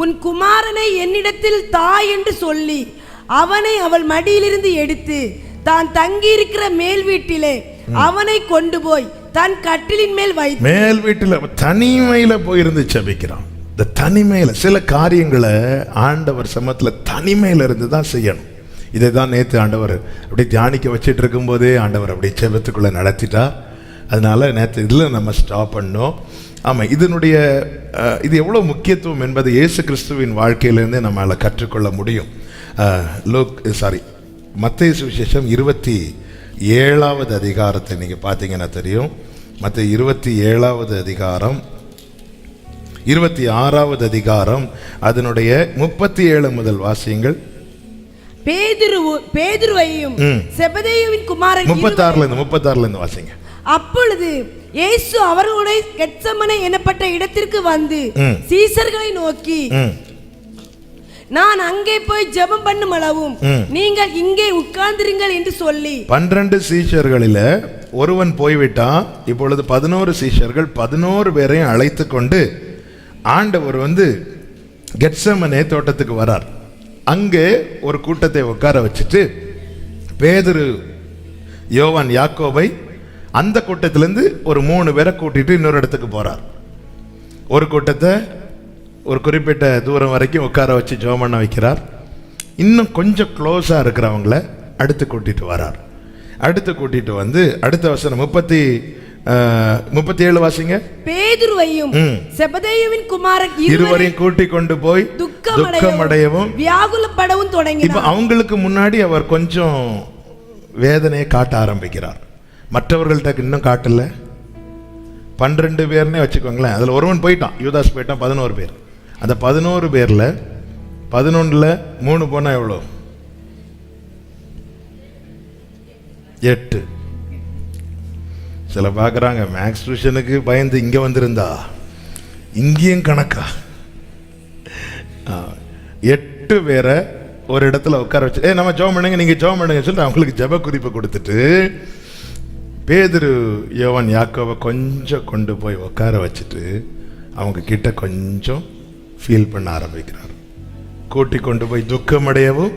உன் குமாரனை என்னிடத்தில் தா என்று சொல்லி அவனை அவள் மடியிலிருந்து எடுத்து தான் தங்கியிருக்கிற மேல் வீட்டிலே அவனை கொண்டு போய் தன் கட்டிலின் மேல் வைத்து, மேல் வீட்டில் தனிமையில போயிருந்து ஜெபிக்கிறான். இந்த தனிமையில சில காரியங்களை ஆண்டவர் சமத்துல தனிமையில இருந்து தான் செய்யணும். இதை தான் நேற்று ஆண்டவர் அப்படி தியானிக்க வச்சுட்டு இருக்கும்போதே ஆண்டவர் அப்படி ஜெபத்துக்குள்ளே நடத்திட்டார். அதனால நேற்று இதில் நம்ம ஸ்டாப் பண்ணோம். ஆமாம், இது எவ்வளோ முக்கியத்துவம் என்பது இயேசு கிறிஸ்துவின் வாழ்க்கையிலேருந்தே நம்மளால் கற்றுக்கொள்ள முடியும். மத்தேயு சுவிசேஷம்
7வது அதிகாரத்தை நீங்க பார்த்தீங்கன்னா தெரியும். மத்தேயு 27வது அதிகாரம், 26வது அதிகாரம், அதனுடைய 37 முதல் வாசியுங்கள்.
பேதுருவையும் செபதேயுவின் குமாரன்
36ல இருந்து வாசிங்க.
அப்பொழுது இயேசு அவர்களுடைய கெத்சமனே எனப்பட்ட இடத்திற்கு வந்து சீசர்களை நோக்கி, நான் அங்கே போய் ஜெபம் பண்ணும் அளவும் நீங்கள் இங்கே உட்கார்ந்திருங்கள் என்று சொல்லி
12 சீஷர்களில ஒருவன் போய்விட்டான். இப்பொழுது 11 சீஷர்கள் 11 பேரையும் அழைத்து கொண்டு ஆண்டவர் கெத்சமனே தோட்டத்துக்கு வரார். அங்கே ஒரு கூட்டத்தை உட்கார வச்சுட்டு பேதுரு, யோவான், யாக்கோபை அந்த கூட்டத்திலிருந்து ஒரு 3 பேரை கூட்டிட்டு இன்னொரு இடத்துக்கு போறார். ஒரு கூட்டத்தை ஒரு குறிப்பிட்ட தூரம் வரைக்கும் உட்கார வச்சு ஜெபம் பண்ண வைக்கிறார். இன்னும் கொஞ்சம் க்ளோஸா இருக்கிறவங்கள அடுத்து கூட்டிட்டு வரார். அடுத்து கூட்டிட்டு அடுத்த வசனம் 37 வாசிங்க.
பேதுருவையும் செபதேயுவின் குமாரன்
இருவரையும் கூட்டி கொண்டு போய் துக்கமடையவும்
வியாகுலப்படவும் தொடங்கினார்.
இப்ப அவங்களுக்கு முன்னாடி அவர் கொஞ்சம் வேதனையை காட்ட ஆரம்பிக்கிறார். மற்றவர்கள்ட்ட இன்னும் காட்டல. 12 பேர்னே வச்சுக்கோங்களேன். அதுல ஒருவன் போயிட்டான், யூதாஸ் போயிட்டான். 11 பேர். அந்த 11 பேர்ல 11ல 3 போனா எவ்வளோ? 8. சில பார்க்குறாங்க மேக்ஸ் டியூஷனுக்கு பயந்து இங்கே வந்திருந்தா இங்கேயும் கணக்கா. 8 பேரை ஒரு இடத்துல உட்கார வச்சு நம்ம ஜெபம் பண்ணுங்க, நீங்கள் ஜெபம் பண்ணுங்க சொல்லிட்டு அவங்களுக்கு ஜெப குறிப்பை கொடுத்துட்டு பேதுரு, யோவான், யாக்கோவை கொஞ்சம் கொண்டு போய் உட்கார வச்சுட்டு அவங்க கிட்ட கொஞ்சம் ஃபீல் பண்ண ஆரம்பிக்கிறார். கூட்டி கொண்டு போய் துக்கமடையவும்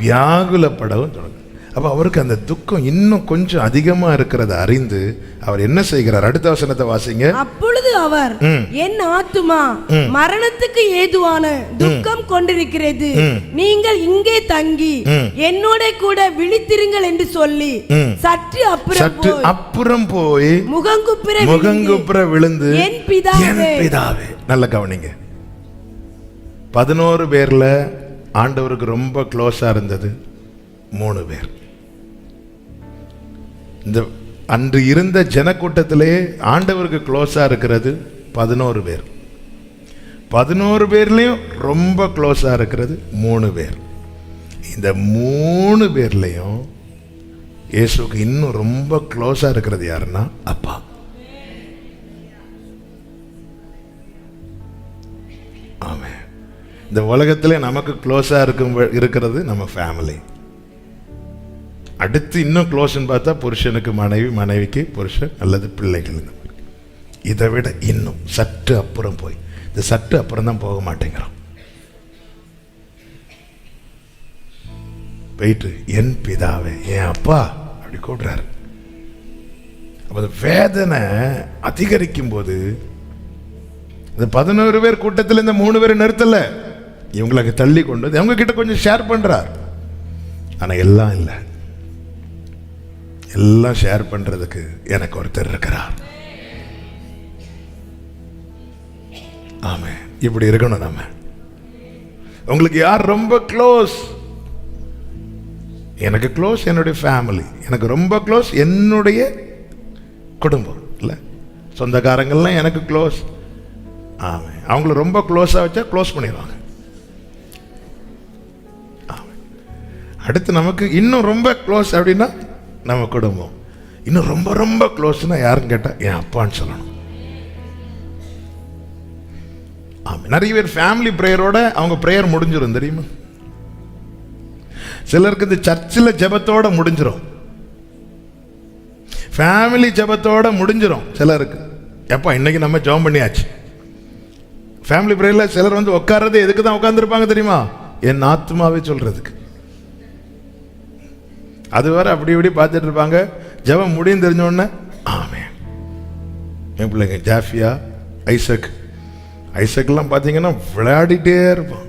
வியாகுலப்படவும் தொடங்கும். அப்போ அவருக்கு அந்த துக்கம் இன்னும் கொஞ்சம் அதிகமா இருக்கிறத அறிந்து அவர் என்ன செய்கிறார்? அடுத்த வசனத்தை வாசிங்க.
அப்பொழுது அவர், என் ஆத்துமா மரணத்துக்கு ஏதுவான துக்கம் கொண்டிருக்கிறது, நீங்கள் இங்கே தங்கி என்னோட கூட விழித்திருங்கள் என்று சொல்லி சற்று
அப்புறம் போய் முகங்குப்புற விழுந்து, என் பிதாவே. நல்ல கவனிங்க. 11 பேர்ல ஆண்டவருக்கு ரொம்ப க்ளோஸா இருந்தது 3 பேர். இந்த அன்று இருந்த ஜனக்கூட்டத்திலே ஆண்டவருக்கு க்ளோஸா இருக்கிறது 11 பேர். 11 பேர்லயும் ரொம்ப க்ளோஸா இருக்கிறது 3 பேர். இந்த 3 பேர்லயும் இயேசுக்கு இன்னும் ரொம்ப க்ளோஸா இருக்கிறது யாருன்னா அப்பா. ஆமென். இந்த உலகத்திலே நமக்கு க்ளோஸா இருக்கிறது நம்ம ஃபேமிலி. அடுத்து இன்னும் க்ளோஸ்ன்னு பார்த்தா புருஷனுக்கு மனைவி, மனைவிக்கு புருஷன் அல்லது பிள்ளைகள். இதை விட இன்னும் சற்று அப்புறம் போய், இந்த சற்று அப்புறம் தான் போக மாட்டேங்கிறோம். போயிட்டு என் பிதாவே, என் அப்பா அப்படி கூடுறாரு. அப்போ வேதனை அதிகரிக்கும் போது இந்த 11 பேர் கூட்டத்தில் இந்த 3 பேரை நிறுத்தல, இவங்களுக்கு தள்ளி கொண்டு வந்து அவங்க கிட்ட கொஞ்சம் ஷேர் பண்றார். ஆனா எல்லாம் இல்லை, எல்லாம் ஷேர் பண்றதுக்கு எனக்கு ஒருத்தர் இருக்கிறார். ஆமே, இப்படி இருக்கணும் நம்ம. உங்களுக்கு யார் ரொம்ப க்ளோஸ்? எனக்கு க்ளோஸ் என்னுடைய ஃபேமிலி, எனக்கு ரொம்ப க்ளோஸ் என்னுடைய குடும்பம். இல்லை, சொந்தக்காரங்கள்லாம் எனக்கு க்ளோஸ். ஆமே, அவங்கள ரொம்ப க்ளோஸாக வச்சா க்ளோஸ் பண்ணிடுவாங்க. அடுத்து நமக்கு இன்னும் ரொம்ப க்ளோஸ் அப்படின்னா நம்ம குடும்பம். இன்னும் ரொம்ப ரொம்ப க்ளோஸ்னா யாருன்னு கேட்டா என் அப்பான்னு சொல்லணும். நிறைய பேர் ஃபேமிலி பிரேயரோட அவங்க பிரேயர் முடிஞ்சிடும் தெரியுமா? சிலருக்கு இந்த சர்ச்சில் ஜெபத்தோட முடிஞ்சிடும், ஃபேமிலி ஜெபத்தோட முடிஞ்சிடும். சிலருக்கு எப்பா இன்னைக்கு நம்ம ஜெபம் பண்ணியாச்சு. ஃபேமிலி பிரேயர்ல சிலர் உட்கார்றது எதுக்கு தான் உட்கார்ந்துருப்பாங்க தெரியுமா? என் ஆத்மாவே சொல்றதுக்கு. அது வரை அப்படி இப்படி பார்த்துட்டு இருப்பாங்க. ஜெபம் முடியும் தெரிஞ்ச உடனே ஆமென். என் பிள்ளைங்க ஜாஃபியா, ஐசக்லாம் பார்த்தீங்கன்னா விளையாடிட்டே இருப்பான்.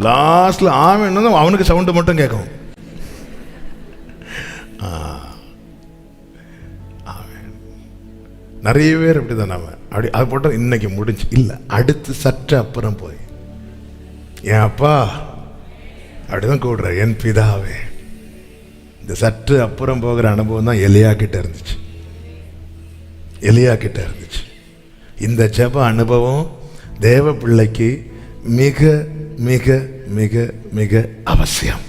லாஸ்ட்ல ஆமென் அவனுக்கு சவுண்டு மட்டும் கேட்கும். நிறைய பேர் அப்படிதான். நாம அப்படி அது போட்டோம் இன்னைக்கு முடிஞ்சு இல்லை, அடுத்து சற்று அப்புறம் போய் என் அப்பா அப்படிதான் கூடுற, என் பிதாவே. இந்த சற்று அப்புறம் போகிற அனுபவம் தான் எலியா கிட்ட இருந்துச்சு. இந்த ஜெப அனுபவம் தேவ பிள்ளைக்கு மிக மிக மிக மிக அவசியம்.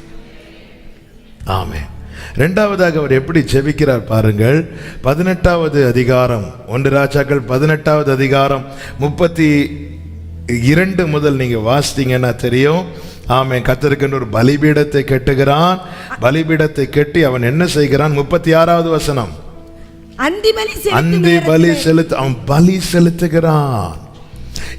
ஆமென். இரண்டாவதாக அவர் எப்படி ஜெபிக்கிறார் பாருங்கள். 18வது அதிகாரம், 1 ராஜாக்கள் 18வது அதிகாரம் 32 முதல் நீங்க வாசித்தீங்கன்னா தெரியும். ஆமென். கர்த்தருக்கு ஒரு பலிபீடத்தை கட்டுகிறான். பலிபீடத்தை கட்டி அவன் என்ன செய்கிறான்? 36வது வசனம், அந்தி பலி அவன் பலி செலுத்துகிறான்.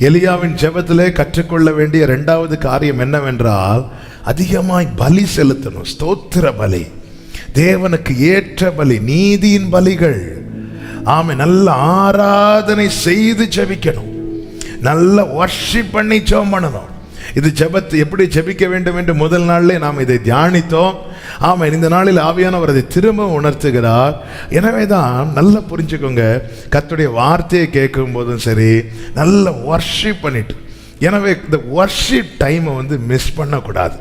எலியாவின் ஜெபத்திலே கற்றுக்கொள்ள வேண்டிய இரண்டாவது காரியம் என்னவென்றால், அதிகமாய் பலி செலுத்தணும். ஸ்தோத்திர பலி, தேவனுக்கு ஏற்ற பலி, நீதியின் பலிகள். ஆமென். நல்ல ஆராதனை செய்து ஜெபிக்கணும், நல்ல வர்ஷிப் பண்ணி ஜெபம் பண்ணணும். இது ஜெபத்தை எப்படி ஜெபிக்க வேண்டும் என்று முதல் நாளிலே நாம் இதை தியானித்தோம். ஆமாம், இந்த நாளில் ஆவியானவர் அதை திரும்ப உணர்த்துகிறார். எனவே தான் நல்லா புரிஞ்சுக்கோங்க, கர்த்தருடைய வார்த்தையை கேட்கும் போதும் சரி, நல்ல வர்ஷிப் பண்ணிட்டு. எனவே இந்த வர்ஷிப் டைமை மிஸ் பண்ணக்கூடாது.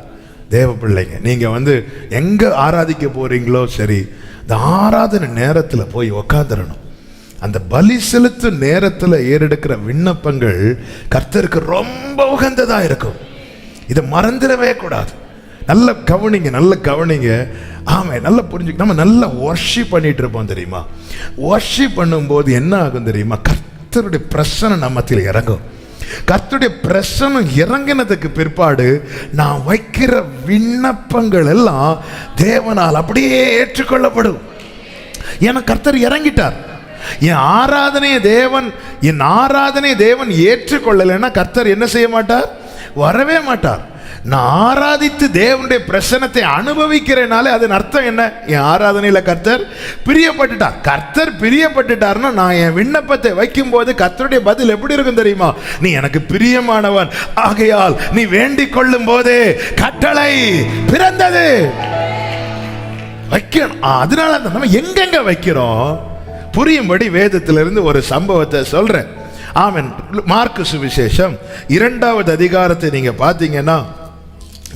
தேவ பிள்ளைங்க, நீங்கள் எங்கே ஆராதிக்க போகிறீங்களோ சரி, இந்த ஆராதனை நேரத்தில் போய் உக்காந்துடணும். அந்த பலி செலுத்தும் நேரத்தில் ஏறெடுக்கிற விண்ணப்பங்கள் கர்த்தருக்கு ரொம்ப உகந்ததாக இருக்கும். இதை மறந்துடவே கூடாது. நல்ல கவனிங்க. ஆமாம், நல்லா புரிஞ்சுக்க. நம்ம நல்லா வர்ஷிப் பண்ணிட்டு இருப்போம் தெரியுமா? வர்ஷிப் பண்ணும்போது என்ன ஆகும் தெரியுமா? கர்த்தருடைய பிரசன்னம் நம்மத்தில் இறங்கும். கர்த்தருடைய பிரசன்னம் இறங்கினதுக்கு பிற்பாடு நான் வைக்கிற விண்ணப்பங்கள் எல்லாம் தேவனால் அப்படியே ஏற்றுக்கொள்ளப்படும். ஏன்னா கர்த்தர் இறங்கிட்டார். என் ஆராதனையை தேவன் ஏற்றுக்கொள்ளலைன்னா கர்த்தர் என்ன செய்ய மாட்டார்? வரவே மாட்டார். நான் ஆராதித்து தேவனுடைய பிரசன்னத்தை அனுபவிக்கிறேனாலே அதன் அர்த்தம் என்ன? என் ஆராதனையில கர்த்தர் பிரியப்பட்டுட்டார். கர்த்தர் பிரியப்பட்டுட்டார்னா நான் என் விண்ணப்பத்தை வைக்கும் போது கர்த்தருடைய பதில் எப்படி இருக்கும் தெரியுமா? நீ எனக்கு பிரியமானவன், ஆகையால் நீ வேண்டிக் கொள்ளும் போதே கட்டளை பிறந்தது. வைக்கணும். அதனால நம்ம எங்கெங்க வைக்கிறோம் புரியும்படி வேதத்திலிருந்து ஒரு சம்பவத்தை சொல்றேன். ஆமென். மார்க்கு சுவிசேஷம் 2வது அதிகாரத்தை நீங்க பாத்தீங்கன்னா,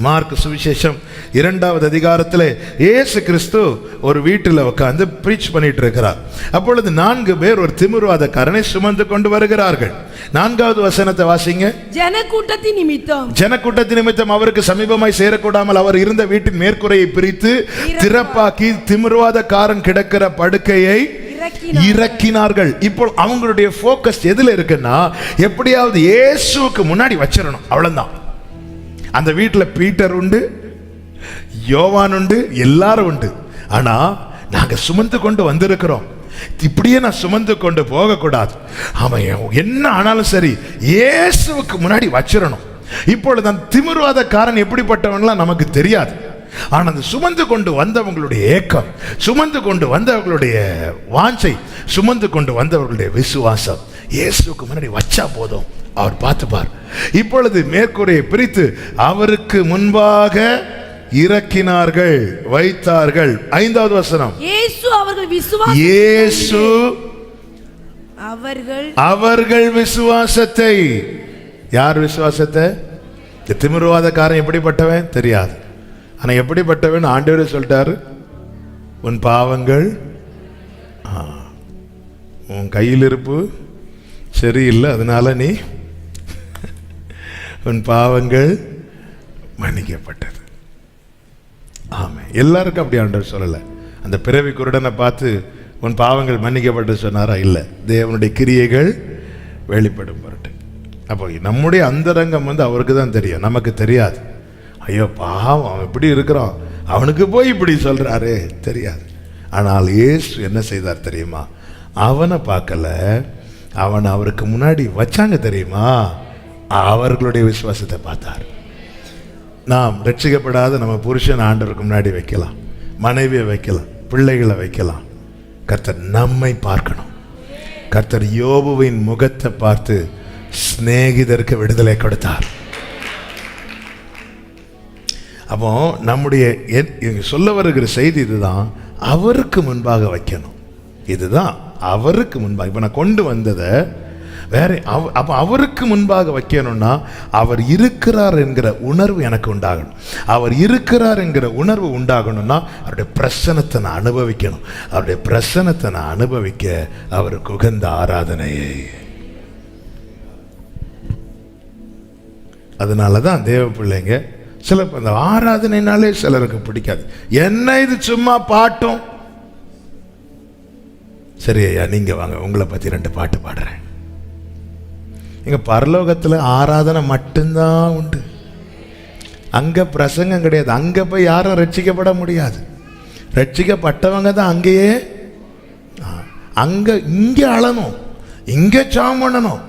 மார்க்கு சுவிசேஷம் 2வது அதிகாரத்தில் இயேசு கிறிஸ்து ஒரு வீட்டில் உட்கார்ந்து பிரீச் பண்ணிட்டு இருக்கிறார். அப்பொழுது 4 பேர் ஒரு திமிர்வாதக்காரனை சுமந்து கொண்டு வருகிறார்கள். 4வது வசனத்தை வாசிங்க.
ஜனக்கூட்டத்தின்
நிமித்தம் அவருக்கு சமீபமாய் சேரக்கூடாமல் அவர் இருந்த வீட்டின் மேற்கூரையை பிரித்து திறப்பாக்கி திமிர்வாதக்காரன் கிடக்கிற படுக்கையை இறக்கினார்கள். இப்போ அவங்களுடைய போக்கஸ் எதுல இருக்குன்னா, எப்படியாவது இயேசுவுக்கு முன்னாடி வச்சிடணும், அவ்வளவுதான். அந்த வீட்டில் பீட்டர் உண்டு, யோவான் உண்டு, எல்லாரும் உண்டு. ஆனா நாங்க சுமந்து கொண்டு வந்திருக்கிறோம், இப்படியே நான் சுமந்து கொண்டு போக கூடாது. அவன் என்ன ஆனாலும் சரி இயேசுவுக்கு முன்னாடி வச்சிடணும். இப்பொழுது அந்த திமிர்வாதக்காரன் எப்படிப்பட்டவன்லாம் நமக்கு தெரியாது. ஆனா அந்த சுமந்து கொண்டு வந்தவங்களுடைய ஏக்கம், சுமந்து கொண்டு வந்தவர்களுடைய வாஞ்சை, சுமந்து கொண்டு வந்தவர்களுடைய விசுவாசம், இயேசுக்கு முன்னாடி வச்சா போதும், அவர் பார்த்துப்பார். இப்பொழுது மேற்கூரையை பிரித்து அவருக்கு முன்பாக இறக்கினார்கள், வைத்தார்கள். 5வது வசனம். அவர்கள் விசுவாசத்தை, யார் விசுவாசத்தை? திமிர்வாதக்காரன் எப்படிப்பட்டவன் தெரியாது, ஆனா எப்படிப்பட்டவன் ஆண்டவரே சொல்லிட்டாரு, உன் பாவங்கள், உன் கையில் இருப்பு சரியில்லை, அதனால நீ உன் பாவங்கள் மன்னிக்கப்பட்டது. ஆமா, எல்லாருக்கும் அப்படி ஆண்டவர் சொல்லலை. அந்த பிறவி குருடனை பார்த்து உன் பாவங்கள் மன்னிக்கப்பட்டு சொன்னாரா? இல்லை, தேவனுடைய கிரியைகள் வெளிப்படும் பொருட்டு. அப்போ நம்முடைய அந்தரங்கம் அவருக்கு தான் தெரியும், நமக்கு தெரியாது. ஐயோ பாவம், அவன் இப்படி இருக்கிறான், அவனுக்கு போய் இப்படி சொல்றாரு, தெரியாது. ஆனால் இயேசு என்ன செய்தார் தெரியுமா? அவனை பார்க்கல, அவன் அவருக்கு முன்னாடி வச்சாங்க தெரியுமா? அவர்களுடைய விசுவாசத்தை பார்த்தார். நாம் ரட்சிக்கப்படாத நம்ம புருஷன் ஆண்டவருக்கு முன்னாடி வைக்கலாம், மனைவியை வைக்கலாம், பிள்ளைகளை வைக்கலாம். கர்த்தர் நம்மை பார்க்கணும். கர்த்தர் யோபுவின் முகத்தை பார்த்து சிநேகிதருக்கு விடுதலை கொடுத்தார். அப்போ நம்முடைய சொல்ல வருகிற செய்தி இதுதான், அவருக்கு முன்பாக வைக்கணும். இதுதான் அவருக்கு முன்பாக. இப்போ நான் கொண்டு வந்ததை வேற அப்ப அவருக்கு முன்பாக வைக்கணும்னா அவர் இருக்கிறார் என்கிற உணர்வு எனக்கு உண்டாகணும். அவர் இருக்கிறார் என்கிற உணர்வு உண்டாகணும்னா அவருடைய பிரசன்னத்தை நான் அனுபவிக்கணும். அவருடைய பிரசன்னத்தை நான் அனுபவிக்க அவருக்கு உகந்த ஆராதனையை. அதனாலதான் தேவ பிள்ளைங்க சில அந்த ஆராதனைனாலே சிலருக்கு பிடிக்காது. என்ன இது சும்மா பாட்டும். சரி ஐயா, நீங்க வாங்க, உங்களை பத்தி 2 பாட்டு பாடுறேன். எங்க பரலோகத்துல ஆராதனை மட்டும்தான் உண்டு. அங்க பிரசங்கம் கிடையாது. அங்க போய் யாரும் ரட்சிக்கப்பட முடியாது. ரட்சிக்கப்பட்டவங்க தான் அங்கேயே. இங்க அழணும், இங்க ஜெபம் பண்ணணும்,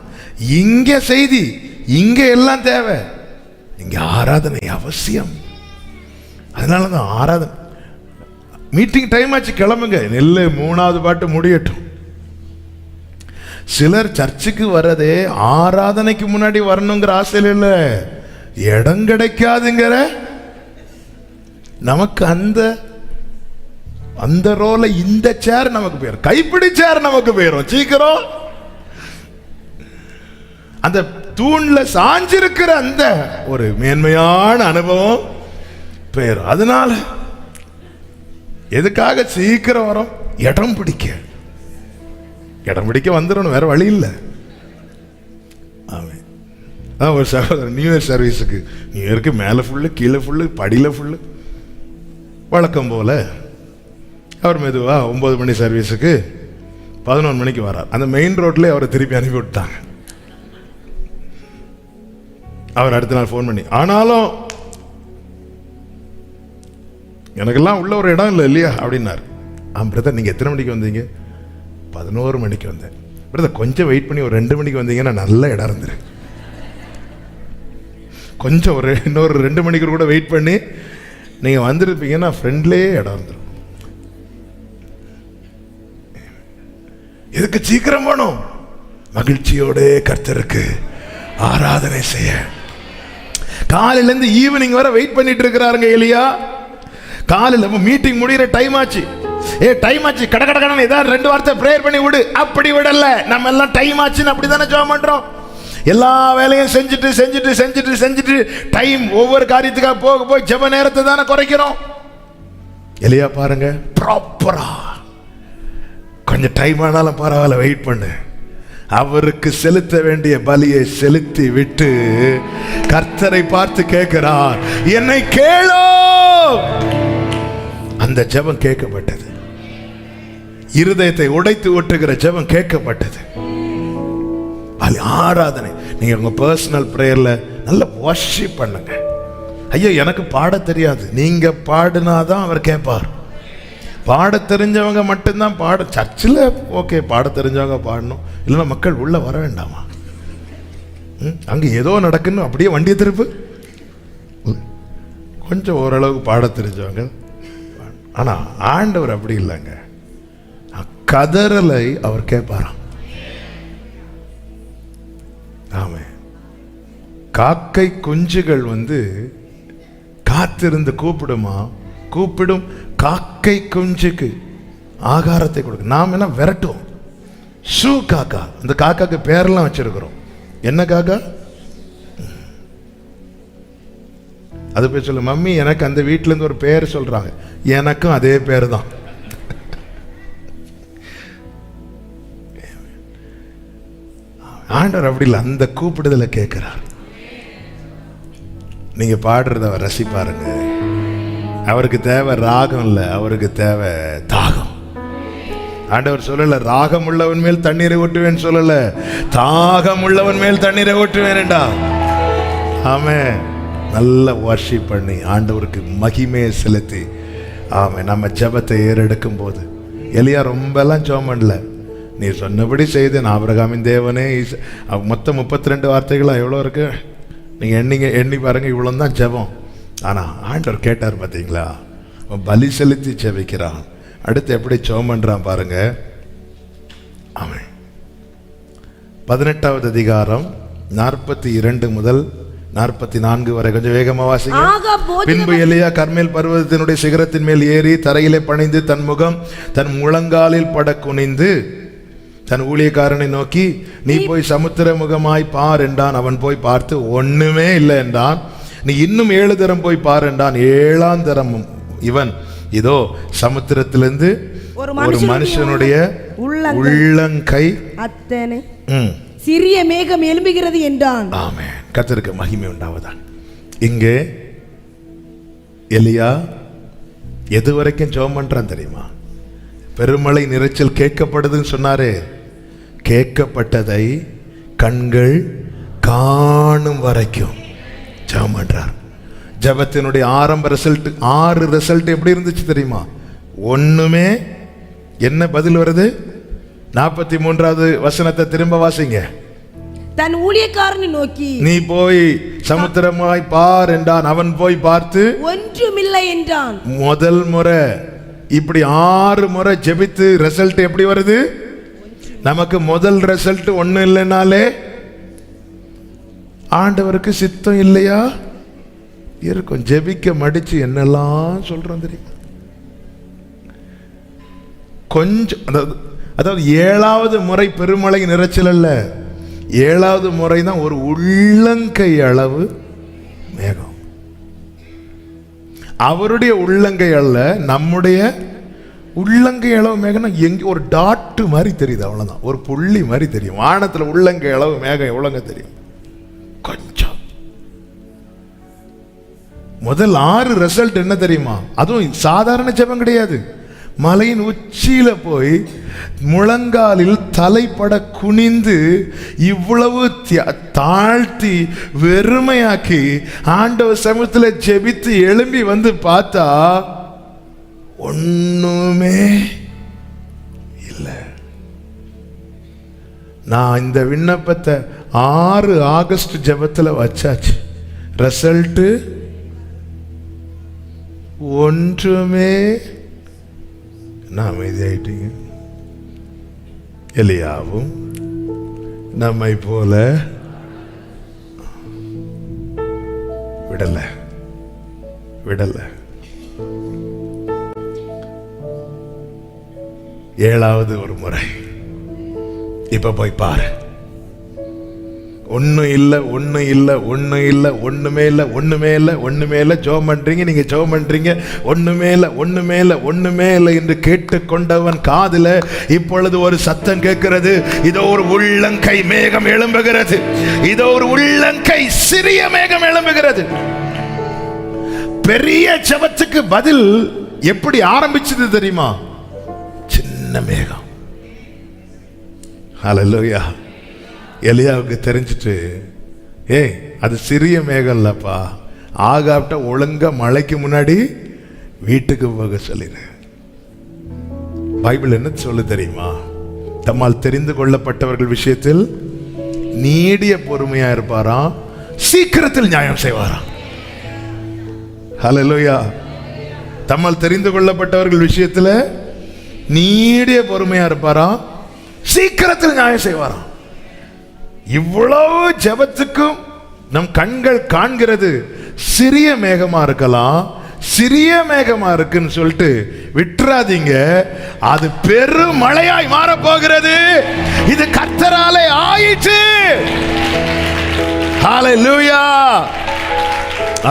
இங்க செய்தி, இங்க எல்லாம் தேவை. இங்க ஆராதனை அவசியம். அதனாலதான் ஆராதனை. மீட்டிங் டைம் ஆச்சு, கிளம்புங்க. நெல்லு 3வது பாட்டு முடியட்டும். சிலர் சர்ச்சுக்கு வர்றதே ஆராதனைக்கு முன்னாடி வரணுங்கிற ஆசையில் இல்ல, இடம் கிடைக்காதுங்கிற. நமக்கு அந்த ரோல இந்த சேர் நமக்கு போயிடும், கைப்பிடி சேர் நமக்கு போயிடும் சீக்கிரம். அந்த தூண்ல சாஞ்சிருக்கிற அந்த ஒரு மேன்மையான அனுபவம் போயிடும். அதனால எதுக்காக சீக்கிரம் வரும்? இடம் பிடிக்க வந்துடணும், வேற வழி இல்லை. ஒரு சகோதரர் நியூ இயர் சர்வீஸுக்கு, நியூ இயருக்கு மேலே ஃபுல்லு, கீழே ஃபுல்லு, படியில் ஃபுல்லு, வழக்கம் போல. அவர் மெதுவா 9 மணி சர்வீஸுக்கு 11 மணிக்கு வரார். அந்த மெயின் ரோட்லேயே அவரை திருப்பி அனுப்பி விட்டாங்க. அவர் அடுத்த நாள் ஃபோன் பண்ணி, ஆனாலும் எனக்கெல்லாம் உள்ள ஒரு இடம் இல்லை இல்லையா அப்படின்னாரு. பிரதர் நீங்கள் எத்தனை மணிக்கு வந்தீங்க? 11 மணிக்கு வந்தேன். பிரதர் கொஞ்சம் வெயிட் பண்ணி ஒரு 2 மணிக்கு வந்தீங்கன்னா நல்ல இடம் இருந்துரு. கொஞ்சம் இன்னொரு 2 மணிக்கு கூட வெயிட் பண்ணி நீங்கள் வந்துருப்பீங்கன்னா ஃப்ரெண்ட்லேயே இடம் இருந்துடும். எதுக்கு சீக்கிரம் போகணும்? மகிழ்ச்சியோட கர்த்தருக்கு ஆராதனை செய்ய. காலையிலேருந்து ஈவினிங் வரை வெயிட் பண்ணிட்டு இருக்கிறாருங்க எலியா. காலையில் மீட்டிங் முடிகிற டைம் ஆச்சு. டைம் ஆச்சு, கடகடன்னு ஏதாவது 2 வார்த்தை பிரேயர் பண்ணி விடு. அப்படி விடல, நம்ம எல்லாம் டைம் ஆச்சுன்னு அப்படி தானே ஜெபம் பண்றோம். எல்லா வேலையும் செஞ்சுட்டு டைம் ஒவ்வொரு காரியத்துக்காக போய் ஜெப நேரத்தை தானே குறைக்கிறோம். எலியா பாருங்க, ப்ராப்பரா கொஞ்சம் டைம் ஆனாலும் பரவாயில்ல, வெயிட் பண்ணு. அவருக்கு செலுத்த வேண்டிய பலியை செலுத்தி விட்டு கர்த்தரை பார்த்து கேட்கிறார், என்னை கேளோ. அந்த ஜெபம் கேட்கப்பட்டது. இருதயத்தை உடைத்து ஒட்டுகிற ஜெபம் கேட்கப்பட்டது. ஆராதனை. நீங்க உங்க பர்சனல் பிரேயர்ல நல்ல வர்ஷிப் பண்ணுங்க. ஐயோ எனக்கு பாட தெரியாது, நீங்க பாடினாதான் அவர் கேட்பார். பாட தெரிஞ்சவங்க மட்டும்தான் சர்ச்சில் ஓகே, பாட தெரிஞ்சவங்க பாடணும், இல்லைன்னா மக்கள் உள்ள வர வேண்டாமா? அங்க ஏதோ நடக்குன்னு அப்படியே வண்டியை திருப்பு. கொஞ்சம் ஓரளவுக்கு பாட தெரிஞ்சவங்க. ஆனா ஆண்டவர் அப்படி இல்லைங்க, கதறலை அவர் கேட்பாராம். ஆமே, காக்கை குஞ்சுகள் காத்திருந்து கூப்பிடும் காக்கை குஞ்சுக்கு ஆகாரத்தை கொடுக்க. நாம் என்ன விரட்டும்? ஷூ காக்கா. அந்த காக்காக்கு பேரெல்லாம் வச்சிருக்கிறோம். என்ன காக்கா? அது போய் சொல்லு, மம்மி எனக்கு அந்த வீட்டுல இருந்து ஒரு பேர் சொல்றாங்க, எனக்கும் அதே பேர் தான். ஆண்டவர் அப்படி இல்லை, அந்த கூப்பிடுதலை கேட்கிறார். நீங்க பாடுறத அவர் ரசிப்பாருங்க. அவருக்கு தேவை ராகம் இல்லை, அவருக்கு தேவை தாகம். ஆண்டவர் சொல்லல ராகம் உள்ளவன் மேல் தண்ணீரை ஊற்றுவேன் சொல்லல, தாகம் உள்ளவன் மேல் தண்ணீரை ஊற்றுவேன்டா. ஆமே, நல்ல வர்ஷிப் பண்ணி ஆண்டவருக்கு மகிமையை செலுத்தி ஆமே நம்ம ஜெபத்தை ஏறெடுக்கும் போது. எலியா ரொம்ப எல்லாம் ஜெபம் பண்ணல, நீ சொன்னபடி செய்தேன் ஆபிரகாமின் தேவனே. மொத்தம் 32 வார்த்தைகளா எவ்வளோ இருக்கு நீங்க எண்ணி பாருங்க, இவ்வளோ தான் ஜெபம். ஆனா ஆண்டவர் கேட்டார் பார்த்தீங்களா? பலி செலுத்தி ஜெபிக்கிறான். அடுத்து எப்படி ஜெபம் பண்றான் பாருங்க. ஆமென். 18வது அதிகாரம் 42 முதல் 44 வரை கொஞ்சம் வேகமா வாசிங்க. பின்பு எலியா கர்மேல் பர்வதத்தினுடைய சிகரத்தின் மேல் ஏறி தரையிலே பணிந்து தன் முகம் தன் முழங்காலில் பட குனிந்து தன் ஊழியக்காரனை நோக்கி, நீ போய் சமுத்திர முகமாய் பார் என்றான். அவன் போய் பார்த்து ஒண்ணுமே இல்லை என்றான். நீ இன்னும் 7 தரம் போய் பார் என்றான். 7ஆம் தரம் இவன், இதோ சமுத்திரத்திலிருந்து ஒரு மனுஷனுடைய உள்ளங்கை
அத்தனை சிறிய மேகம் எழும்புகிறது என்றான்.
ஆமென். கர்த்தருக்கு மகிமை உண்டாவதாக. இங்கே எலியா எது வரைக்கும் ஜெபம் பண்றான் தெரியுமா? பெருமழை நிறைச்சல் கேட்கப்படுதுன்னு சொன்னாரே, கேட்கப்பட்டதை கண்கள் காணும் வரைக்கும் ஜெபம் பண்றார். ஜெபத்தினுடைய ஆரம்ப ரிசல்ட் 6 ரிசல்ட் எப்படி இருந்துச்சு தெரியுமா? ஒண்ணுமே. என்ன பதில் வருது? 43வது வசனத்தை திரும்ப வாசிங்க.
தன் ஊழியக்காரனை நோக்கி,
நீ போய் சமுத்திரமாய் பார் என்றான். அவன் போய் பார்த்து
ஒன்றுமில்லை என்றான்.
முதல் முறை இப்படி 6 முறை ஜெபித்து ரிசல்ட் எப்படி வருது? நமக்கு முதல் ரிசல்ட் ஒண்ணு இல்லைனாலே ஆண்டவருக்கு சித்தம் இல்லையா இருக்கும். ஜெபிக்க மடிச்சு என்னெல்லாம் சொல்றோம் தெரியுமா? கொஞ்சம் அதாவது 7வது முறை பெருமழை நிறைச்சல் அல்ல, 7வது முறை தான் ஒரு உள்ளங்கை அளவு மேகம். அவருடைய உள்ளங்கை அல்ல, நம்முடைய உள்ளங்கை அளவு மேகம்னா எங்க ஒரு டாட்டு மாதிரி தெரியுது, அவ்வளவுதான். ஒரு புள்ளி மாதிரி தெரியும். வானத்துல உள்ளங்கை அளவு மேகம் எவ்வளவுங்க தெரியும்? கொஞ்சம். முதல் 6 ரிசல்ட் என்ன தெரியுமா? அதுவும் சாதாரண ஜெபம் கிடையாது. மலையின் உச்சியில போய் முழங்காலில் தலைப்பட குனிந்து இவ்வளவு தாழ்த்தி வெறுமையாக்கி ஆண்டவர் சமூகத்தில் ஜெபித்து எழும்பி வந்து பார்த்தா ஒண்ணுமே இல்லை. நான் இந்த விண்ணப்பத்தை 6 ஆகஸ்ட் ஜெபத்தில் வச்சாச்சு. ரிசல்ட் ஒன்றுமே. அமைதியாயிட்டீங்க. எலியாவும் நம்மை போல விடல. 7வது ஒரு முறை இப்ப போய் பாரு. ஒன்னும் இல்லை, ஒன்னும் இல்லை, ஒன்னும் இல்லை, ஒண்ணுமே இல்லை, ஒண்ணுமே இல்லை, ஒண்ணுமே இல்லை. ஜெபம் பண்றீங்க, நீங்க ஜெபம் பண்றீங்க, ஒண்ணுமே இல்லை, ஒண்ணுமே இல்லை, ஒண்ணுமே இல்லை என்று கேட்டுக்கொண்டவன் காதுல இப்பொழுது ஒரு சத்தம் கேட்கிறது. இதோ ஒரு உள்ளங்கை மேகம் எழும்புகிறது. இதோ ஒரு உள்ளங்கை சிறிய மேகம் எழும்புகிறது. பெரிய ஜெபத்துக்கு பதில் எப்படி ஆரம்பிச்சது தெரியுமா? சின்ன மேகம். ஹல்லேலூயா. எலியாவுக்கு தெரிஞ்சிட்டு, அது சிறிய மேகம் இல்லப்பா, ஆகாப்ட ஒழுங்கா மழைக்கு முன்னாடி வீட்டுக்கு போக சொல்லிடு. பைபிள் என்ன சொல்ல தெரியுமா? தம்மால் தெரிந்து கொள்ளப்பட்டவர்கள் விஷயத்தில் நீடிய பொறுமையா இருப்பாராம், சீக்கிரத்தில் நியாயம் செய்வாராம். ஹல்லேலூயா. தம்மால் தெரிந்து கொள்ளப்பட்டவர்கள் விஷயத்துல நீடிய பொறுமையா இருப்பாராம், சீக்கிரத்தில் நியாயம் செய்வாராம். இவ்வளவு ஜெபத்துக்கும் நம் கண்கள் காண்கிறது சிறிய மேகமா இருக்கலாம். சிறிய மேகமா இருக்குன்னு சொல்லிட்டு விட்டுறாதீங்க. அது பெரும் மழையாய் மாற போகிறது. இது கர்த்தராலே ஆயிற்று. ஹல்லேலூயா.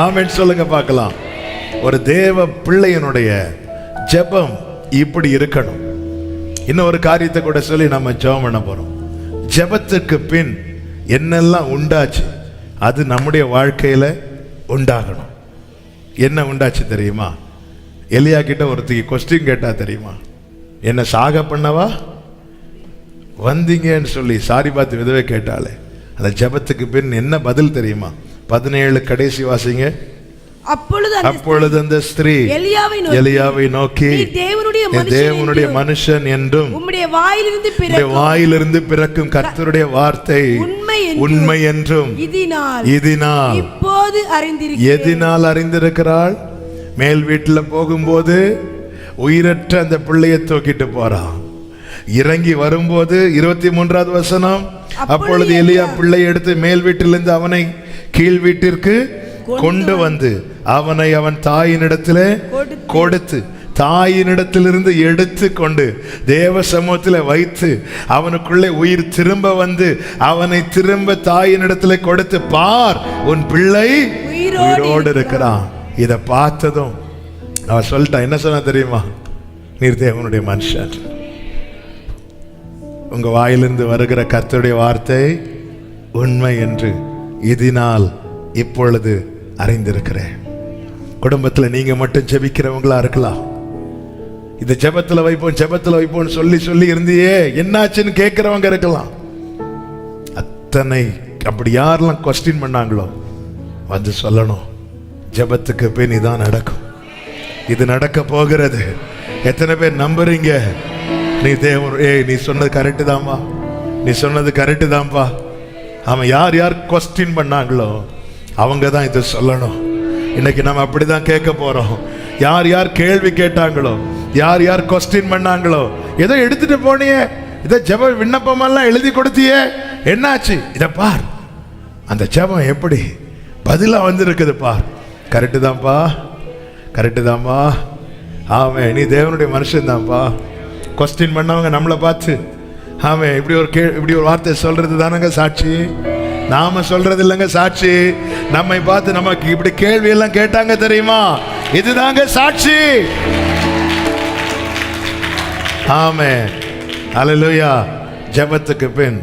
ஆமென் சொல்லுங்க பார்க்கலாம். ஒரு தேவ பிள்ளையினுடைய ஜெபம் இப்படி இருக்கணும். இன்னொரு காரியத்தை கூட சொல்லி நம்ம ஜெபம் பண்ண போறோம். ஜெபத்துக்கு பின் என்னெல்லாம் உண்டாச்சு அது நம்முடைய வாழ்க்கையில உண்டாகணும். என்ன உண்டாச்சு தெரியுமா? எலியா கிட்ட ஒருத்தருக்கு கொஸ்டின் கேட்டா தெரியுமா? என்ன சாக பண்ணவா வந்தீங்கன்னு சொல்லி சாரிபாத் விதவை கேட்டாலே, அந்த ஜெபத்துக்கு பின் என்ன பதில் தெரியுமா? 17 கடைசி வாசிங்க. அப்பொழுது அந்த ஸ்திரீ எலியாவை நோக்கி, தேவனுடைய மனுஷன் என்றும் உம்முடைய வாயிலிருந்து பிறக்கும் கர்த்தருடைய வார்த்தை உண்மை என்றும் எதினால் அறிந்திருக்கிறாள். மேல் வீட்டுல போகும்போது உயிரற்ற அந்த பிள்ளையை தூக்கிட்டு போறான். இறங்கி வரும்போது 23வது வசனம், அப்பொழுது எலியா பிள்ளை எடுத்து மேல் வீட்டிலிருந்து அவனை கீழ் வீட்டிற்கு கொண்டு வந்து அவனை அவன் தாயினிடத்திலே கொடுத்து தாயினிடத்திலிருந்து எடுத்து கொண்டு தேவ சமூகத்தில் வைத்து அவனுக்குள்ளே உயிர் திரும்ப வந்து அவனை திரும்ப தாயினிடத்தில் கொடுத்து, பார் உன் பிள்ளை உயிரோடு இருக்கிறான். இதை பார்த்ததும் அவன் சொல்லிட்டான். என்ன சொன்னா தெரியுமா? நீர் தேவனுடைய மனுஷன், உங்க வாயிலிருந்து வருகிற கர்த்தருடைய வார்த்தை உண்மை என்று இதனால் இப்பொழுது அறிந்திருக்கிறேன். குடும்பத்தில் நீங்க மட்டும் ஜெபிக்கிறவங்களா இருக்கலாம். இந்த ஜெபத்தில் வைப்போம் சொல்லி சொல்லி இருந்தியே என்னாச்சுன்னு கேட்கிறவங்க இருக்கலாம். அத்தனை அப்படி யாரெல்லாம் கொஸ்டின் பண்ணாங்களோ வந்து சொல்லணும், ஜெபத்துக்கு பின் இதான் நடக்கும், இது நடக்க போகிறது. எத்தனை பேர் நம்புறீங்க? நீ தேவன், நீ சொன்னது கரெக்டு தான்பா, நீ சொன்னது கரெக்டு தான்பா. அவன் யார் யார் கொஸ்டின் பண்ணாங்களோ அவங்க தான் இதை சொல்லணும். இன்னைக்கு நம்ம அப்படிதான் கேட்க போறோம். யார் யார் கேள்வி கேட்டாங்களோ, யார் யார் கொஸ்டின் பண்ணாங்களோ, ஏதோ எடுத்துட்டு போனியே, இதை ஜெப விண்ணப்பமெல்லாம் எழுதி கொடுத்தியே, என்னாச்சு? இதை பார், அந்த ஜெபம் எப்படி பதிலா வந்திருக்குது பார். கரெக்டு தான்ப்பா, கரெக்டு தான்ப்பா. ஆமே, நீ தேவனுடைய மனுஷன் தான்ப்பா. கொஸ்டின் பண்ணவங்க நம்மளை பார்த்து ஆமே இப்படி ஒரு வார்த்தை சொல்றது தானங்க சாட்சி. நாம சொல்றது இல்லைங்க சாட்சி. நம்மை பார்த்து நமக்கு இப்படி கேள்வி எல்லாம் கேட்டாங்க தெரியுமா, இதுதாங்க சாட்சி. ஆமே, அல்லேலூயா. ஜெபத்துக்கு பின்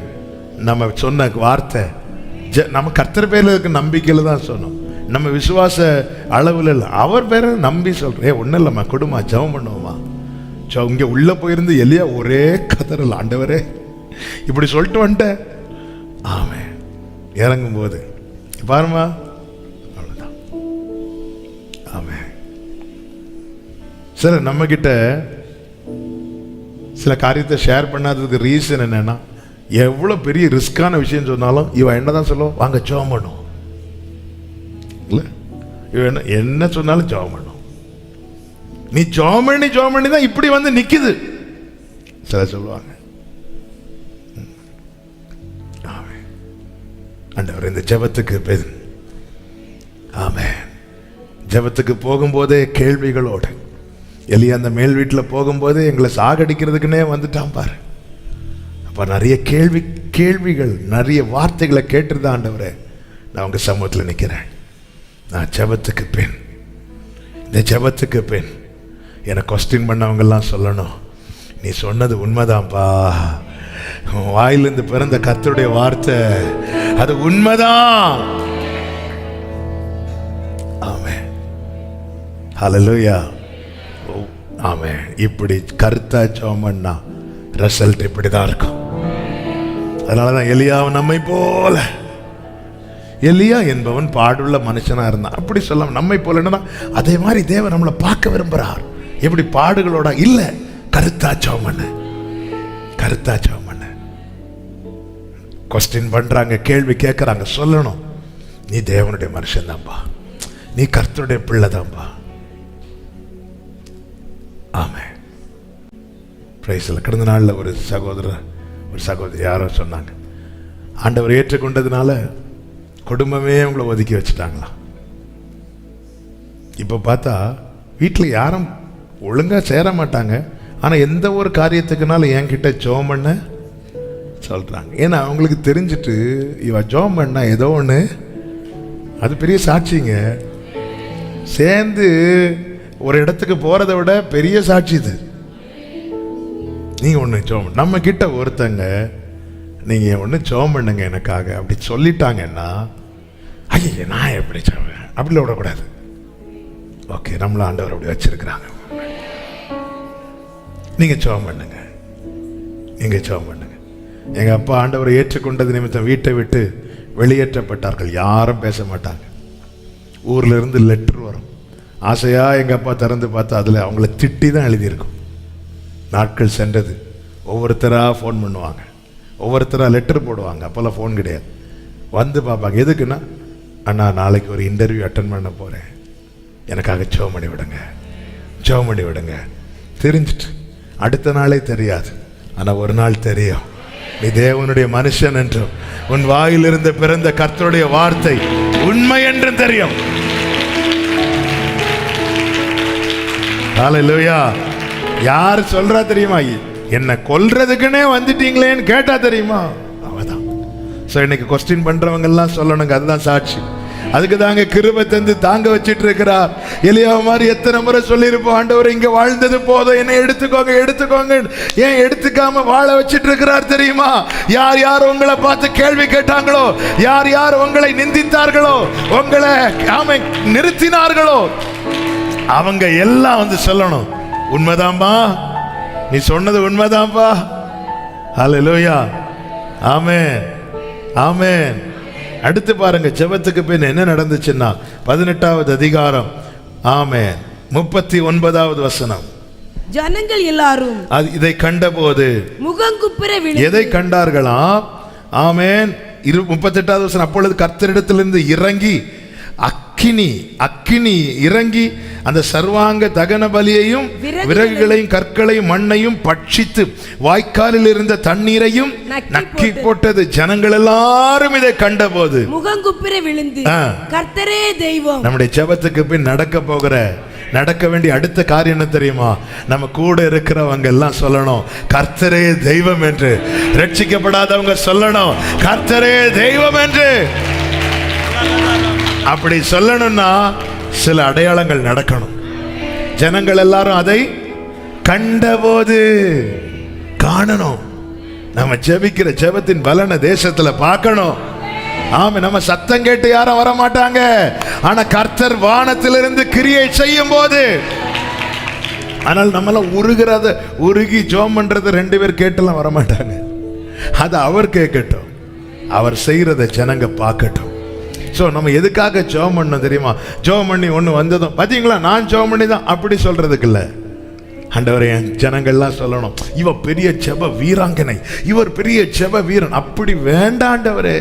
நம்ம சொன்ன வார்த்தை நம்ம கர்த்தர் பேர்ல இருக்க நம்பிக்கையில தான் சொன்னோம். நம்ம விசுவாச அளவில் இல்லை, அவர் பேரை நம்பி சொல்றேன். ஒன்றும் இல்லைம்மா, கொடுமா ஜெபம் பண்ணுவோமா. இங்கே உள்ள போயிருந்து எலியா ஒரே கதறல், ஆண்டவரே இப்படி சொல்லிட்டு வந்துட்டேன். ஆமே, இறங்கும் போது பாருமா, அவ்வளோதான். ஆமே, சார் நம்ம கிட்ட சில காரியத்தை ஷேர் பண்ணாததுக்கு ரீசன் என்னன்னா, எவ்வளோ பெரிய ரிஸ்கான விஷயம் சொன்னாலும் இவன் என்ன தான் சொல்லுவோம், வாங்க ஜெபம் பண்ணும் இல்லை, இவன் என்ன சொன்னாலும் ஜெபம் பண்ணும். நீ ஜெபம் பண்ணி தான் இப்படி வந்து நிக்குது சில சொல்லுவாங்க. ஆண்டவர் இந்த ஜெபத்துக்கு பின், ஆமென், ஜெபத்துக்கு போகும்போதே கேள்விகளோடு, எலியா அந்த மேல் வீட்டில் போகும்போதே எங்களை சாகடிக்கிறதுக்குன்னே வந்துட்டான் பாரு. அப்ப நிறைய கேள்விகள் நிறைய வார்த்தைகளை கேட்டுருதான் ஆண்டவரே நான் உங்க சமூகத்தில் நிற்கிறேன். நான் ஜெபத்துக்கு பின், இந்த ஜெபத்துக்கு பின் எனக்கு கொஸ்டின் பண்ணவங்கெல்லாம் சொல்லணும், நீ சொன்னது உண்மைதான்ப்பா, வாயிலிருந்து பிறந்த கர்த்தருடைய வார்த்தை அது உண்மைதான். ஆமென், ஹல்லேலூயா. ஆமென். இப்படி கருத்தா ஜெபம் பண்ணா ரிசல்ட் இப்படிதான் இருக்கும். அதனாலதான் எலியாவை நம்மை போல, எலியா என்பவன் பாடுள்ள மனுஷனா இருந்தான். அப்படி சொல்லாம நம்மை போல என்னன்னா, அதே மாதிரி தேவன் நம்மளை பார்க்க விரும்புறார். எப்படி பாடுகளோட இல்ல, கருத்தா ஜெபம் பண்ண, கருத்தா ஜெபம் பண்ண. கொஸ்டின் பண்றாங்க, கேள்வி கேட்கறாங்க, சொல்லணும், நீ தேவனுடைய மனுஷன் தான்பா, நீ கர்த்தருடைய பிள்ளை தான்பா. ஆமே, பிரைஸ்ல. கடந்த நாள்ல ஒரு சகோதரர் ஒரு சகோதரி யாரோ சொன்னாங்க, ஆண்டவர் ஏற்றுக்கொண்டதுனால குடும்பமே உங்களை ஒதுக்கி வச்சுட்டாங்களா. இப்ப பார்த்தா வீட்டில் யாரும் ஒழுங்கா சேர மாட்டாங்க, ஆனா எந்த ஒரு காரியத்துக்குனாலும் என்கிட்ட ஜெபம் பண்ண சொல்றாங்க. ஏன்னா அவங்களுக்கு தெரிஞ்சிட்டு இவ ஜெபம் பண்ணா ஏதோ ஒன்று, அது பெரிய சாட்சிங்க. சேர்ந்து ஒரு இடத்துக்கு போறதை விட பெரிய சாட்சி இது. நீங்க ஒன்று ஜெபம், நம்ம கிட்ட ஒருத்தங்க நீங்க ஒன்று ஜெபம் பண்ணுங்க எனக்காக அப்படி சொல்லிட்டாங்கன்னா, ஐய நான் எப்படி ஜெபம் அப்படி விடக்கூடாது. ஓகே, நம்மள ஆண்டவர் அப்படி வச்சிருக்கிறாங்க, நீங்க ஜெபம் பண்ணுங்க, நீங்க ஜெபம் பண்ணுங்க. எங்க அப்பா ஆண்டவரை ஏற்றுக்கொண்டது நிமித்தம் வீட்டை விட்டு வெளியேற்றப்பட்டார்கள். யாரும் பேச மாட்டாங்க. ஊர்ல இருந்து லெட்டர் வரும், ஆசையா எங்க அப்பா திறந்து பார்த்தா அதுல அவங்கள திட்டி தான் எழுதியிருக்கும். நாட்கள் சென்றது, ஒவ்வொருத்தரா ஃபோன் பண்ணுவாங்க, ஒவ்வொருத்தரா லெட்டர் போடுவாங்க. அப்போல்லாம் ஃபோன் கிடையாது. வந்து பார்ப்பாங்க, எதுக்குன்னா, அண்ணா நாளைக்கு ஒரு இன்டர்வியூ அட்டன் பண்ண போறேன், எனக்காக ஜெபம் பண்ணி விடுங்க, ஜெபம் பண்ணி விடுங்க. தெரிஞ்சிட்டு அடுத்த நாளே தெரியாது, ஆனா ஒரு நாள் தெரியும், நீ தேவனுடைய மனுஷன் என்றும் உன் வாயிலிருந்து பிறந்த கர்த்தருடைய வார்த்தை உண்மை என்றும் தெரியும். ஹல்லேலூயா. யார் சொல்றா தெரியுமா? என்ன கொல்றதுக்குன்னே வந்துட்டீங்களேன்னு கேட்டா தெரியுமா? அவதான். சோ இன்னைக்கு கொஸ்டின் பண்றவங்க எல்லாம் சொல்லணுங்க, அதுதான் சாட்சி. அதுக்கு தாங்க கிருபை தந்து தாங்க வச்சிட்டு இருக்கிறார். எலியா மாதிரி எத்தனை முறை சொல்லியிருப்போம், ஆண்டவர் இங்க வாழ்ந்தது போதும், என்னை எடுத்துக்கோங்க எடுத்துக்கோங்க. ஏன் எடுத்துக்காம வாழ வச்சிட்டு இருக்கிறார் தெரியுமா? யார் யார் உங்களை பார்த்து கேள்வி கேட்டாங்களோ, யார் யார் உங்களை நிந்தித்தார்களோ, உங்களை நிறுத்தினார்களோ, அவங்க எல்லாம் வந்து சொல்லணும், உண்மைதான்பா, நீ சொன்னது உண்மைதான்பா. ஹல்லேலூயா. ஆமென் ஆமென். அடுத்து பாருங்க, ஜெபத்துக்கு பின் என்ன நடந்துச்சுன்னா 18வது அதிகாரம், ஆமென், 39வது வசனம்.
ஜனங்கள் எல்லாரும்
இதை கண்டபோது
முகங்குப்புற விழுந்து.
எதை கண்டார்களாம்? ஆமென். 38வது வசனம். அப்பொழுது கர்த்தரிடத்திலிருந்து இறங்கி அக்கினி இறங்கி அந்த சர்வாங்க தகன பலியையும் விறகுகளையும் கற்களையும் மண்ணையும் பட்சித்து வாய்க்காலில் இருந்த தண்ணீரையும் நக்கி போட்டது. ஜனங்கள் எல்லாரும் இதை கண்டபோது
முகங்குப்புற விழுந்து, கர்த்தரே தெய்வம்.
நம்முடைய ஜெபத்துக்கு பின் நடக்க வேண்டிய அடுத்த காரியம் என்ன தெரியுமா? நம்ம கூட இருக்கிறவங்க எல்லாம் சொல்லணும், கர்த்தரே தெய்வம் என்று. ரட்சிக்கப்படாதவங்க சொல்லணும், கர்த்தரே தெய்வம் என்று. அப்படி சொல்லணும்னா சில அடையாளங்கள் நடக்கணும். ஜனங்கள் எல்லாரும் அதை கண்டபோது காணணும். நம்ம ஜெபிக்கிற ஜெபத்தின் பலனை தேசத்துல பார்க்கணும். ஆமா, நம்ம சத்தம் கேட்டு யாரும் வர மாட்டாங்க. ஆனா கர்த்தர் வானத்திலிருந்து கிரியை செய்யும் போது, ஆனால் நம்மள உருகி ஜெபம் பண்றது 2 பேர் கேட்டெல்லாம் வர மாட்டாங்க. அது அவர் கேட்கட்டும், அவர் செய்யறத ஜனங்க பார்க்கட்டும். ஸோ நம்ம எதுக்காக ஜெபம் பண்ணணும் தெரியுமா? ஜெபம் பண்ணி ஒன்று வந்ததும் பார்த்தீங்களா நான் ஜெபம் பண்ணி தான் அப்படி சொல்றதுக்கு இல்லை. ஆண்டவரே, என் ஜனங்கள்லாம் சொல்லணும், இவ பெரிய ஜெப வீராங்கனை, இவர் பெரிய ஜெப வீரன். அப்படி வேண்டாம் ஆண்டவரே,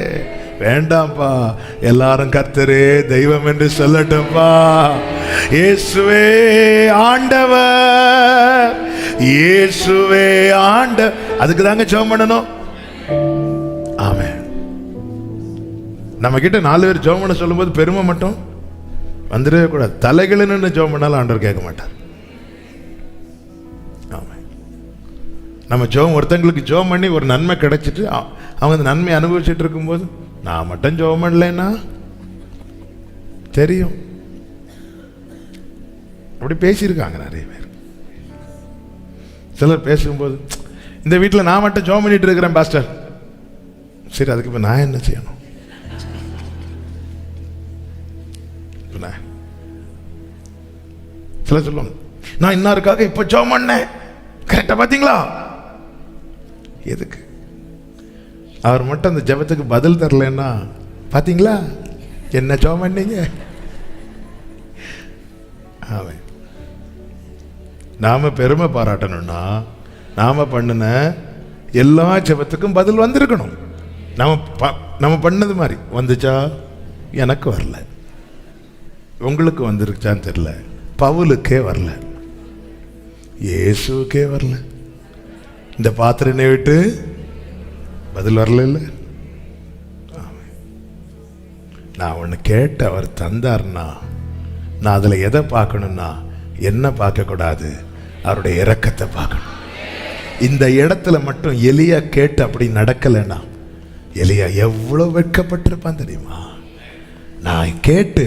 வேண்டாம்ப்பா. எல்லாரும் கர்த்தரே தெய்வம் என்று சொல்லட்டும்பா. இயேசுவே ஆண்டவர், இயேசுவே அதுக்கு தாங்க ஜெபம் பண்ணணும். ஆமென். நம்ம கிட்ட 4 பேர் ஜெபம் பண்ண சொல்லும்போது பெருமை மட்டும் வந்துடவே கூடாது. தலைகளுன்னு ஜெபம் பண்ணாலும் ஆண்டவர் கேட்க மாட்டார். ஆமாம், நம்ம ஜெபம் ஒருத்தங்களுக்கு ஜெபம் பண்ணி ஒரு நன்மை கிடைச்சிட்டு அவங்க அந்த நன்மை அனுபவிச்சுட்டு இருக்கும்போது நான் மட்டும் ஜெபம் பண்ணலைன்னா தெரியும். அப்படி பேசியிருக்காங்க நிறைய பேர். சிலர் பேசும்போது, இந்த வீட்டில் நான் மட்டும் ஜெபம் பண்ணிட்டு இருக்கிறேன் பாஸ்டர். சரி, அதுக்கு இப்போ நான் என்ன செய்யணும்? சில சொல்லுவாங்க, நான் இன்னாருக்காக இப்ப ஜெபம் பண்ணேன். கரெக்டா பாத்தீங்களா? எதுக்கு? அவர் மட்டும் அந்த ஜெபத்துக்கு பதில் தரலன்னா பாத்தீங்களா என்ன ஜெபம் பண்ணீங்க? ஆமென். நாம பெருமை பாராட்டணும்னா நாம பண்ணின எல்லா ஜெபத்துக்கும் பதில் வந்திருக்கணும். நம்ம பண்ணது மாதிரி வந்துச்சா? எனக்கு வரல. உங்களுக்கு வந்துருச்சான்னு தெரியல. பவுலுக்கே வரல, இயேசுக்கே வரல. இந்த பாத்திரனை விட்டு பதில் வரல. இல்லை, நான் ஒன்று கேட்டு அவர் தந்தார்னா நான் அதில் எதை பார்க்கணும்னா என்ன பார்க்கக்கூடாது, அவருடைய இரக்கத்தை பார்க்கணும். இந்த இடத்துல மட்டும் எலியா கேட்டு அப்படி நடக்கலைன்னா எலியா எவ்வளோ வெட்கப்பட்டிருப்பான் தெரியுமா? நான் கேட்டு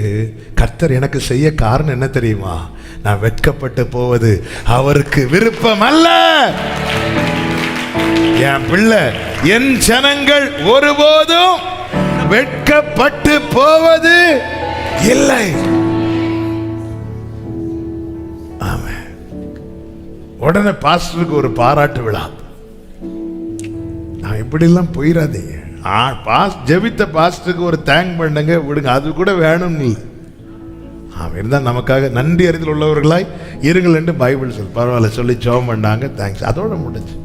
கர்த்தர் எனக்கு செய்ய காரணம் என்ன தெரியுமா? நான் வெட்கப்பட்டு போவது அவருக்கு விருப்பம் அல்ல. என் பிள்ளை, என் ஜனங்கள் ஒருபோதும் வெட்கப்பட்டு போவது இல்லை. ஆமென். உடனே பாஸ்டருக்கு ஒரு பாராட்டு விழா. நான் இப்படிலாம் போயிடாதீங்க. ஜெபித்த பாஸ்டருக்கு ஒரு தேங்க் பண்ணுங்க, விடுங்க, அது கூட வேணும் இல்லை. இருந்தால் நமக்காக நன்றி அறிதல் உள்ளவர்களாய் இருங்கள் என்று பைபிள் சொல்லி பரவாயில்ல சொல்லி ஜெபம் பண்ணாங்க. தேங்க்ஸ், அதோட முடிஞ்சு.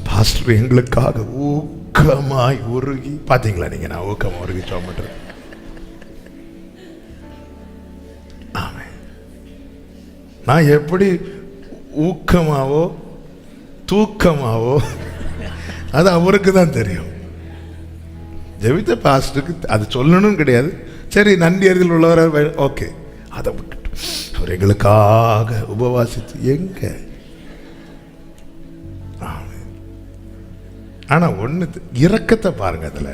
பாஸ்டர் எங்களுக்காக ஊக்கமாய் உருகி, பார்த்தீங்களா நீங்க, நான் ஊக்கமாக உருகி ஜெபம் பண்றேன். ஆமென். நான் எப்படி ஊக்கமாவோ தூக்கமாவோ அது அவருக்கு தான் தெரியும். ஜெபித்த பாஸ்டருக்கு அது சொல்லணும் கிடையாது. சரி, நன்றி அறிதல் உள்ளவர ஓகே, அதை விட்டுட்டு அவர் எங்களுக்காக உபவாசித்து எங்க. ஆனா ஒண்ணு, இரக்கத்தை பாருங்க. அதுல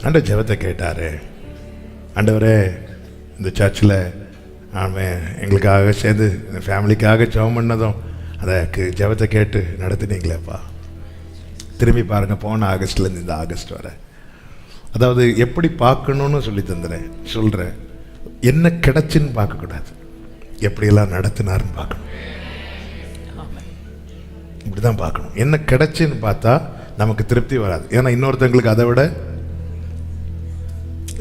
ஆண்டவர் ஜெபத்தை கேட்டாரு. ஆண்டவரே, இந்த சர்ச்சில் எங்களுக்காக சேர்ந்து இந்த ஃபேமிலிக்காக ஜெபம் பண்ணதும் அதற்கு ஜெபத்தை கேட்டு நடத்தினீங்களேப்பா. திரும்பி பாருங்க, போன ஆகஸ்ட்லேருந்து இந்த ஆகஸ்ட் வர, அதாவது எப்படி பார்க்கணும்னு சொல்லி தந்துறேன் சொல்கிறேன். என்ன கிடைச்சுன்னு பார்க்கக்கூடாது, எப்படியெல்லாம் நடத்தினாருன்னு பார்க்கணும். இப்படி தான் பார்க்கணும். என்ன கிடைச்சுன்னு பார்த்தா நமக்கு திருப்தி வராது. ஏன்னா இன்னொருத்தங்களுக்கு அதை விட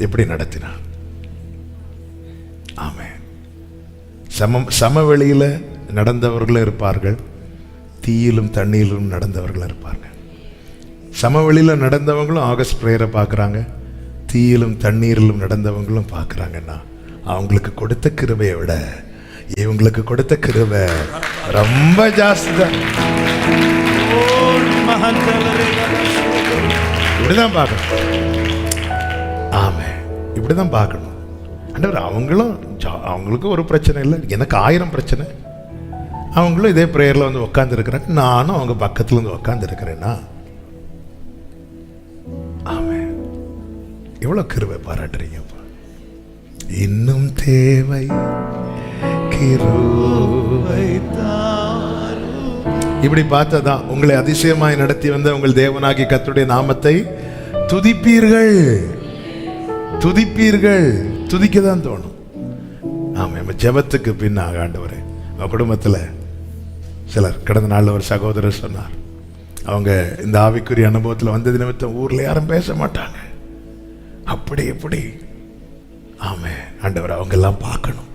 எப்படி நடத்தினார். ஆமென். சமவெளியில் நடந்தவர்களும் இருப்பார்கள், தீயிலும் தண்ணீரிலும் நடந்தவர்களும் இருப்பார்கள். சமவெளியில் நடந்தவங்களும் ஆகஸ்ட் பிரேயரை பார்க்குறாங்க, தீயிலும் தண்ணீரிலும் நடந்தவங்களும் பார்க்குறாங்கன்னா அவங்களுக்கு கொடுத்த கிருபையை விட இவங்களுக்கு கொடுத்த கிருபை ரொம்ப ஜாஸ்தி தான். இப்படிதான் பார்க்கணும். ஆமாம், இப்படிதான் பார்க்கணும். ஆண்டவர் அவங்களுக்கு ஒரு பிரச்சனை இல்லை, எனக்கு 1000 பிரச்சனை. அவங்களும் இதே பிரேயரில் வந்து உட்காந்துருக்கிறாங்க, நானும் அவங்க பக்கத்தில் வந்து உட்காந்துருக்கிறேன்னா ஆமாம், எவ்வளோ கிருபை பாராட்டுறீங்கப்பா. இன்னும் தேவை கிருபை. இப்படி பார்த்ததான் உங்களை அதிசயமாய் நடத்தி வந்த உங்கள் தேவனாகி கர்த்தருடைய நாமத்தை துதிப்பீர்கள். துதிப்பீர்கள், துதிக்க தான் தோணும். ஆமாம், ஜெபத்துக்கு பின்னாக ஆண்டவரே, உங்கள் குடும்பத்தில் சிலர், கடந்த நாளில் ஒரு சகோதரர் சொன்னார், அவங்க இந்த ஆவிக்குரிய அனுபவத்தில் வந்தது நிமித்தம் ஊரில் யாரும் பேச மாட்டாங்க, அப்படி எப்படி. ஆமாம் ஆண்டவர், அவங்க எல்லாம் பார்க்கணும்.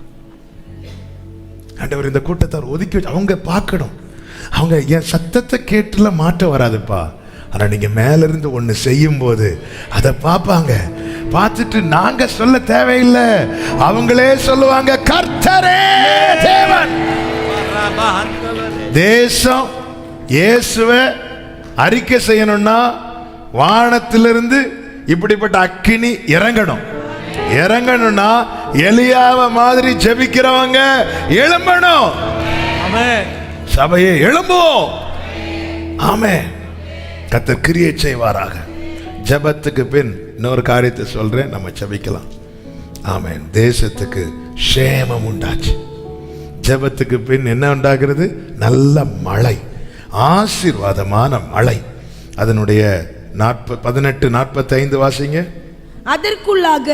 ஆண்டவர் இந்த கூட்டத்தார் ஒதுக்கி வச்சு அவங்க பார்க்கணும். அவங்க என் சத்தத்தை கேட்டுல மாற்றம் வராதுப்பா, ஆனா நீங்க மேல இருந்து ஒண்ணு செய்யும் போது அதை பார்ப்பாங்க. பார்த்துட்டு நாங்க சொல்ல தேவையில்லை, அவங்களே சொல்லுவாங்க, கர்த்தரே தேவன். தேசம் இயேசுவை அறிக்கை செய்யணும்னா வானத்திலிருந்து இப்படிப்பட்ட அக்கினி இறங்கணும். இறங்கணும்னா எலியாவ மாதிரி ஜெபிக்கிறவங்க எழும்பணும். சபையை எழும்புவோம். ஆமென். கர்த்தர் கிரியை செய்வாராக. ஜெபத்துக்கு பின் இன்னொரு காரியத்தை சொல்றேன், நம்ம ஜெபிக்கலாம். ஆமென். தேசத்துக்கு சேமம் உண்டாச்சு. ஜெபத்துக்கு பின் என்ன உண்டாகிறது? நல்ல மழை, ஆசீர்வாதமான மழை. அதனுடைய 18:45 வாசிங்க.
அதற்குள்ளாக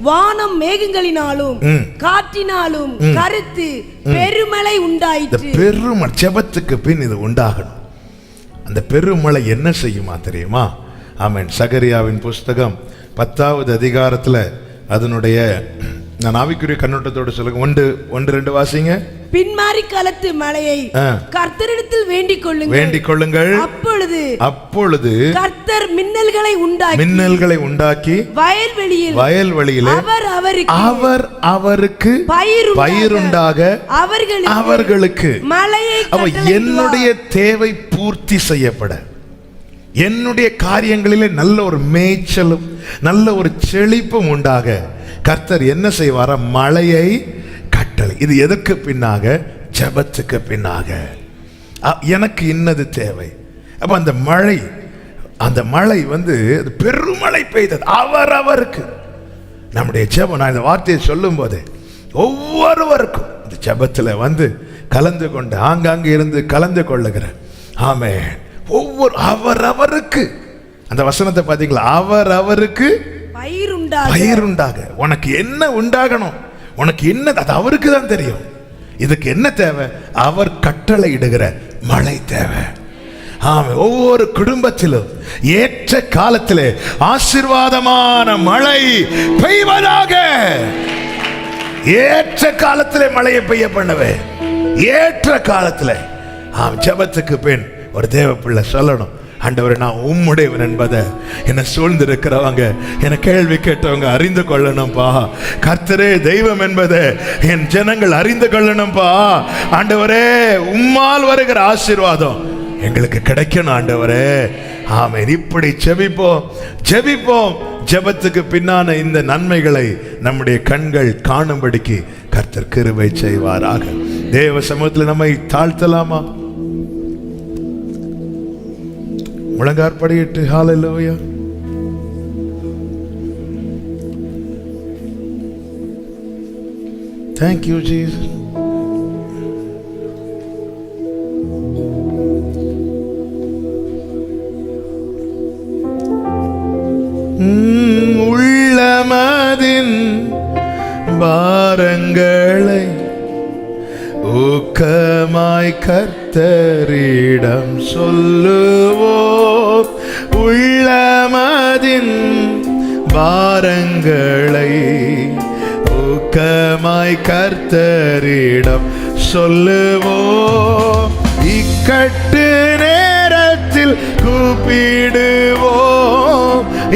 வானம் மேகங்களினாலும் காற்றினாலும் கருத்து பெருமழை உண்டாயிற்று.
பெருமழை, ஜெபத்துக்கு பின் இது உண்டாகணும். அந்த பெருமழை என்ன செய்யுமா தெரியுமா? ஆமென். சகரியாவின் புஸ்தகம் 10வது அதிகாரத்துல அதனுடைய, நான் ஆவிக்குரிய கண்ணோட்டத்தோடு சொல்லுங்க, 1-2 வாசிங்க.
பின்மாரி காலத்து மழையை கர்த்தரிடத்தில் வேண்டிக் கொள்ளுங்கள். அப்பொழுது கர்த்தர் மின்னல்களை உண்டாக்கி வயல்வெளியில் அவர் அவருக்கு பயிருண்டாக அவர்களுக்கு மழையை. என்னுடைய தேவை பூர்த்தி செய்யப்பட, என்னுடைய காரியங்களிலே நல்ல ஒரு மேய்ச்சலும் நல்ல ஒரு செழிப்பும் உண்டாக கர்த்தர் என்ன செய்வாரா? மழையை கட்டளை. இது எதற்கு பின்னாக? ஜெபத்துக்கு பின்னாக. எனக்கு இன்னது தேவை. அப்ப அந்த மழை வந்து பெருமழை பெய்தது அவரவருக்கு. நம்முடைய ஜெபம், நான் இந்த வார்த்தையை சொல்லும் போதே ஒவ்வொருவருக்கும் இந்த ஜெபத்துல வந்து கலந்து கொண்டு ஆங்காங்கே இருந்து கலந்து கொள்ளுகிறேன். ஆமென். ஒவ்வொரு அவரவருக்கு, அந்த வசனத்தை பார்த்தீங்களா? அவரவருக்கு பயிருண்டாக. உனக்கு என்ன உண்டாகணும், உனக்கு என்ன, அது அவருக்கு தான் தெரியும். இதுக்கு என்ன தேவை? அவர் கட்டளை இடுகிற மழை தேவை. ஆமாம். ஒவ்வொரு குடும்பத்திலும் ஏற்ற காலத்திலே ஆசீர்வாதமான மழை பெய்வதாக. ஏற்ற காலத்திலே மழையை பெய்ய பண்ணவே, ஏற்ற காலத்திலே. ஜெபத்துக்கு பின் ஒரு தேவ பிள்ளை சொல்லணும், ஆண்டவரே நான் உம்முடையவன் என்பதை என்னை சூழ்ந்திருக்கிறவங்க, என்னை கேள்வி கேட்டவங்க அறிந்து கொள்ளணும்பா. கர்த்தரே தெய்வம் என்பதை என் ஜனங்கள் அறிந்து கொள்ளணும்பா. ஆண்டவரே உம்மால் வருகிற ஆசீர்வாதம் எங்களுக்கு கிடைக்கணும். ஆண்டவரே
ஆமென். இப்படி ஜெபிப்போம். ஜெபத்துக்கு பின்னான இந்த நன்மைகளை நம்முடைய கண்கள் காணும்படிக்கு கர்த்தர் கிருபை செய்வாராக. தேவ சமூகத்தில் நம்மை தாழ்த்தலாமா? முழங்காற்படியிட்டு ஹல்லேலூயா. Thank you, Jesus. உள்ளமதின் பாரங்களை ஊக்கமாய் கர்த்தரிடம் சொல்லுவோம். உள்ளமதின் பாரங்களை ஊக்கமாய் கர்த்தரிடம் சொல்லுவோம். இக்கட்டு நேரத்தில் கூப்பிடுவோம்,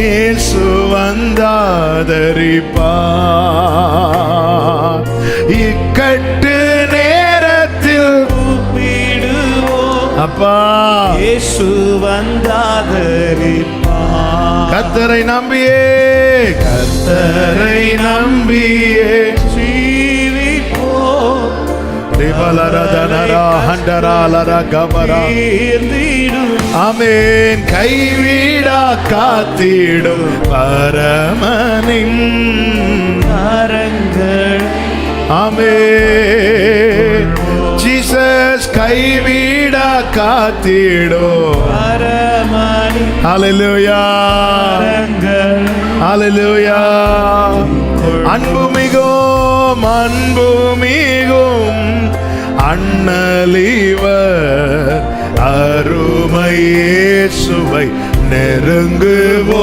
இயேசு வந்தாதரிப்பார். இக்கட்டு நேரத்தில் கூப்பிடுவோம், அப்பா
இயேசு வந்தாதரிப்பார்.
கர்த்தரை நம்பியே
ஜீவிப்போம்.
ஆமென். கைவிடா காத்திடும் பரமனின்
கரங்கள்.
ஆமென். ஜீசஸ் கைவிடா காத்திடும்
பரமனின்
ஹல்லேலூயா,
கரங்கள்.
ஹல்லேலூயா. அன்பு மிகும் அண்ணலிவர் அருமை இயேசுவை நெருங்குவோம்.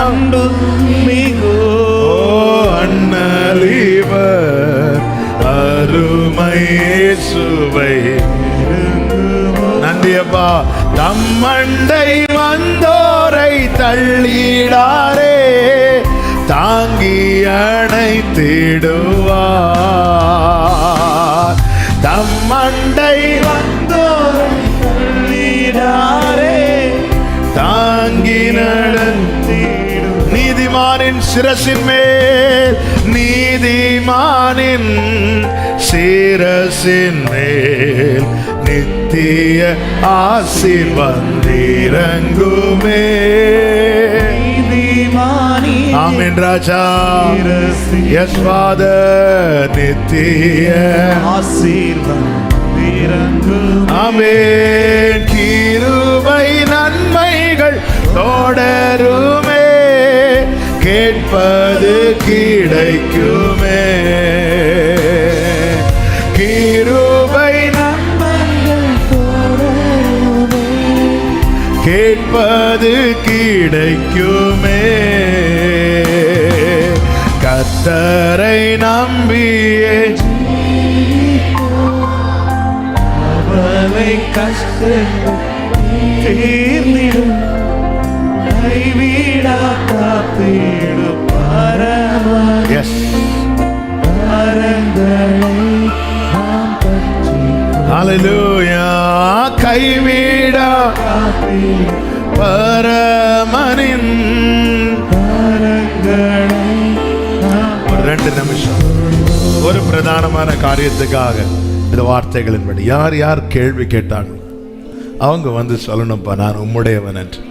அன்பு மிகு
அண்ணலிவர் அருமை இயேசுவை நன்றியப்பா. தம்மண்டை வந்தோரை தள்ளிடாரே, தாங்கி அணைத்திடுவார். தம்மண்டை
வந்தோரை தள்ளிடாரே,
தாங்கி நடத்திடும். நீதிமானின் சிரசின் மேல், நீதிமானின் சிரசின் மேல் நித்திய ஆசி வந்திறங்குமே. ஆமென் ராஜா. S father. நித்திய
ஆசீர்வாதம்.
ஆமென். கிருபை நன்மைகள் தொடருமே, கேட்பது கிடைக்குமே. கிருபை
நன்மைகள் தொடருமே,
கேட்பது கிடைக்குமே. கர்த்தரை நம்பியே
அவனை கஷ்டங்கள் தீர்ந்திடும், கைவிடா காத்திடும் பரமன்.
எஸ்
கரங்களை நாம் பற்றி
ஹல்லேலூயா. கைவிடா
காத்திடும்
பரமனின்
கரங்களை நாம்.
ஒரு 2 நிமிஷம் ஒரு பிரதானமான காரியத்துக்காக இந்த வார்த்தைகளின்படி யார் யார் கேள்வி கேட்டாங்க அவங்க வந்து சொல்லணும்ப்பா, நான் உம்முடையவன் என்று,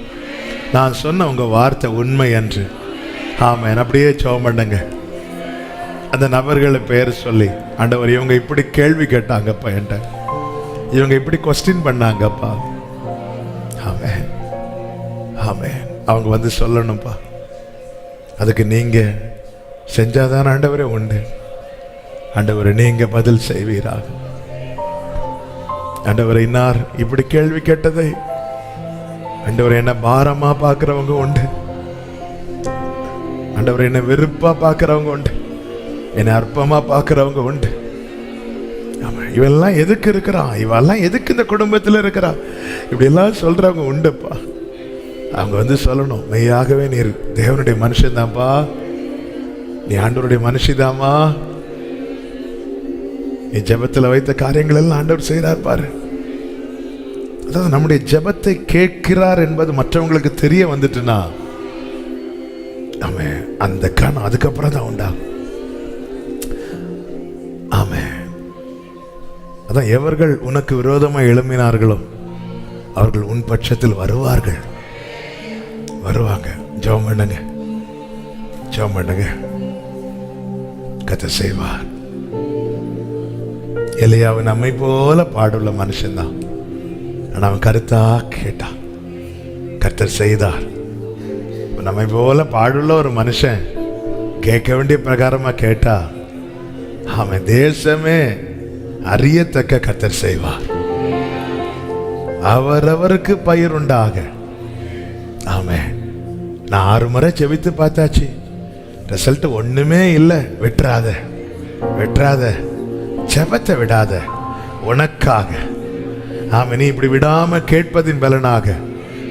நான் சொன்ன உங்க வார்த்தை உண்மை என்று. ஆமென். அப்படியே ஜெபம் பண்ணுங்க. அந்த நபர்களை பேர் சொல்லி, ஆண்டவர் இவங்க இப்படி கேள்வி கேட்டாங்கப்பா, என்கிட்ட இவங்க இப்படி கொஸ்டின் பண்ணாங்கப்பா. ஆமென், ஆமென். அவங்க வந்து சொல்லணும்ப்பா. அதுக்கு நீங்க செஞ்சாதான் ஆண்டவரே உண்டு. ஆண்டவரை நீங்க பதில் செய்வீராக. ஆண்டவரை இன்னார் இப்படி கேள்வி கேட்டதை ஆண்டவரை என்ன பாரமா பார்க்கிறவங்க உண்டு, ஆண்டவரை என்ன வெறுப்பா பார்க்கிறவங்க உண்டு, என்னை அற்பமா பார்க்கிறவங்க உண்டு. இவெல்லாம் எதுக்கு இருக்கிறான், இவெல்லாம் எதுக்கு இந்த குடும்பத்தில் இருக்கிறா, இப்படி எல்லாம் சொல்றவங்க உண்டுப்பா. அவங்க வந்து சொல்லணும், மெய்யாகவே நீர் தேவனுடைய மனுஷன் தான்ப்பா, நீ ஆண்டவருடைய மனுஷிதாமா, நீ ஜெபத்தில் வைத்த காரியங்கள் எல்லாம் ஆண்டவர் செய்கிறார் பாரு. அதாவது நம்முடைய ஜெபத்தை கேட்கிறார் என்பது மற்றவங்களுக்கு தெரிய வந்துட்டுனா ஆமென், அந்த கணம் அதுக்கப்புறம் தான் உண்டாகும். ஆமென். அதான் எவர்கள் உனக்கு விரோதமாக எழும்பினார்களோ அவர்கள் உன் பட்சத்தில் வருவார்கள். வருவாங்க. ஜெபம் பண்ணுங்க, ஜெபம் பண்ணுங்க. கர்த்தர் செய்வார். எலியாவு நம்மை போல பாடுள்ள மனுஷன்தான். ஆனால் அவன் கருத்தா கேட்டான், கர்த்தர் செய்தார். நம்மை போல பாடுள்ள ஒரு மனுஷன் கேட்க வேண்டிய பிரகாரமா கேட்டா அவன் தேசமே அறியத்தக்க கர்த்தர் செய்வார். அவரவருக்கு பயிர் உண்டாக. ஆமென். நான் 6 முறை ஜெபித்து பார்த்தாச்சு, ரிசல்ட் ஒண்ணுமே இல்லை. விட்டுறாத, விட்டுறாத, ஜெபத்தை விடாத. உனக்காக ஆமென். நீ இப்படி விடாம கேட்பதின் பலனாக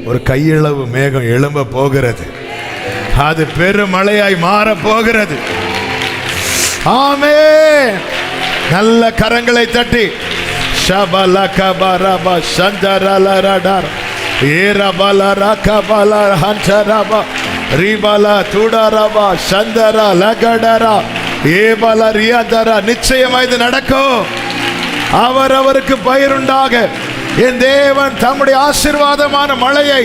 ஒரு கையளவு மேகம் எழும்ப போகிறது. அது பெருமழையாய் மாற போகிறது. ஆமென். நல்ல கரங்களை தட்டி ஷபல கபரப சந்தரலரடர் ஏரபல ரகபல ஹன்சரப ரிபல துடரப சந்தர லகடரா ஏபல ரியாதர. நிச்சயமாக இது நடக்கும். அவரவருக்கு பயிருண்டாக என் தேவன் தம்முடைய ஆசீர்வாதமான மழையை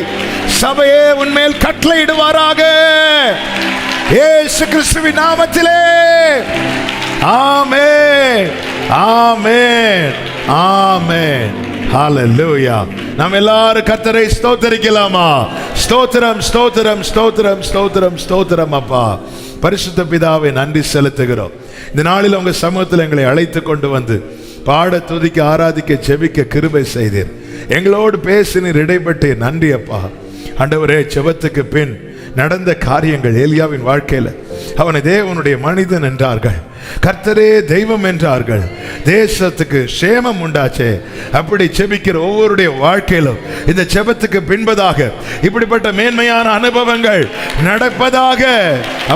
சபையே உன்மேல் கட்டளையிடுவாராக, இயேசு கிறிஸ்துவின் நாமத்திலே. ஆமென், ஆமென், ஆமென். ஹல்லேலூயா. நாம் எல்லாரும் கர்த்தரை ஸ்தோத்திரிக்கலாமா? ஸ்தோத்திரம், ஸ்தோத்திரம், ஸ்தோத்திரம், ஸ்தோத்திரம், ஸ்தோத்திரம். அப்பா பரிசுத்த பிதாவை நன்றி செலுத்துகிறோம். இந்த நாளில் உங்க சமூகத்தில் எங்களை அழைத்து கொண்டு வந்து பாட, துதிக்க, ஆராதிக்க, ஜெபிக்க கிருபை செய்தீர். எங்களோடு பேசினீர், இடைப்பட்டீர். நன்றி அப்பா. ஆண்டவரே, ஜெபத்துக்கு பின் நடந்த காரியங்கள் ஏலியாவின் வாழ்க்கையில் அவனை தேவனுடைய மனிதன் என்றார்கள், கர்த்தரே தெய்வம் என்றார்கள், தேசத்துக்கு சேமம் உண்டாச்சே. அப்படி ஜெபிக்கிற ஒவ்வொருடைய வாழ்க்கையிலும் இந்த ஜெபத்துக்கு பின்பதாக இப்படிப்பட்ட மேன்மையான அனுபவங்கள் நடப்பதாக.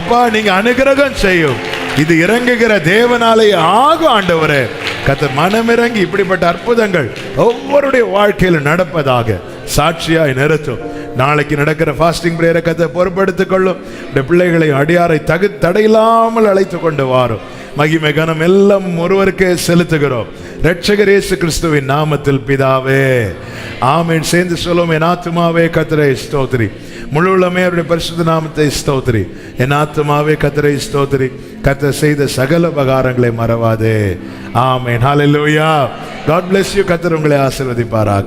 அப்பா, நீங்க அனுகிரகம் செய்யும். இது இறங்குகிற தேவனாலே ஆகும். ஆண்டவரே, கர்த்தர் மனமிறங்கி இப்படிப்பட்ட அற்புதங்கள் ஒவ்வொருடைய வாழ்க்கையிலும் நடப்பதாக சாட்சியாய் நிறுத்தும். நாளைக்கு நடக்கிற ஃபாஸ்டிங் பிரேயரை கர்த்தர் பொறுப்படுத்திக் கொள்ளும். பிள்ளைகளை அடியாரை தடையில்லாமல் அழைத்து கொண்டு வாரும். மகிமை கனம் எல்லாம் ஒருவருக்கே செலுத்துகிறோம், இரட்சகர் இயேசு கிறிஸ்துவின் நாமத்தில் பிதாவே, ஆமென். சேர்ந்து சொல்லும், என் ஆத்துமாவே கர்த்தரை ஸ்தோத்திரி, முழு உள்ளமே அவருடைய பரிசுத்த நாமத்தை ஸ்தோத்திரி. என் ஆத்துமாவே கர்த்தரை ஸ்தோத்திரி, கர்த்தர் செய்த சகல உபகாரங்களை மறவாதே. ஆமென். ஹல்லேலூயா. God bless you. கர்த்தர் உங்களை ஆசீர்வதிப்பாராக.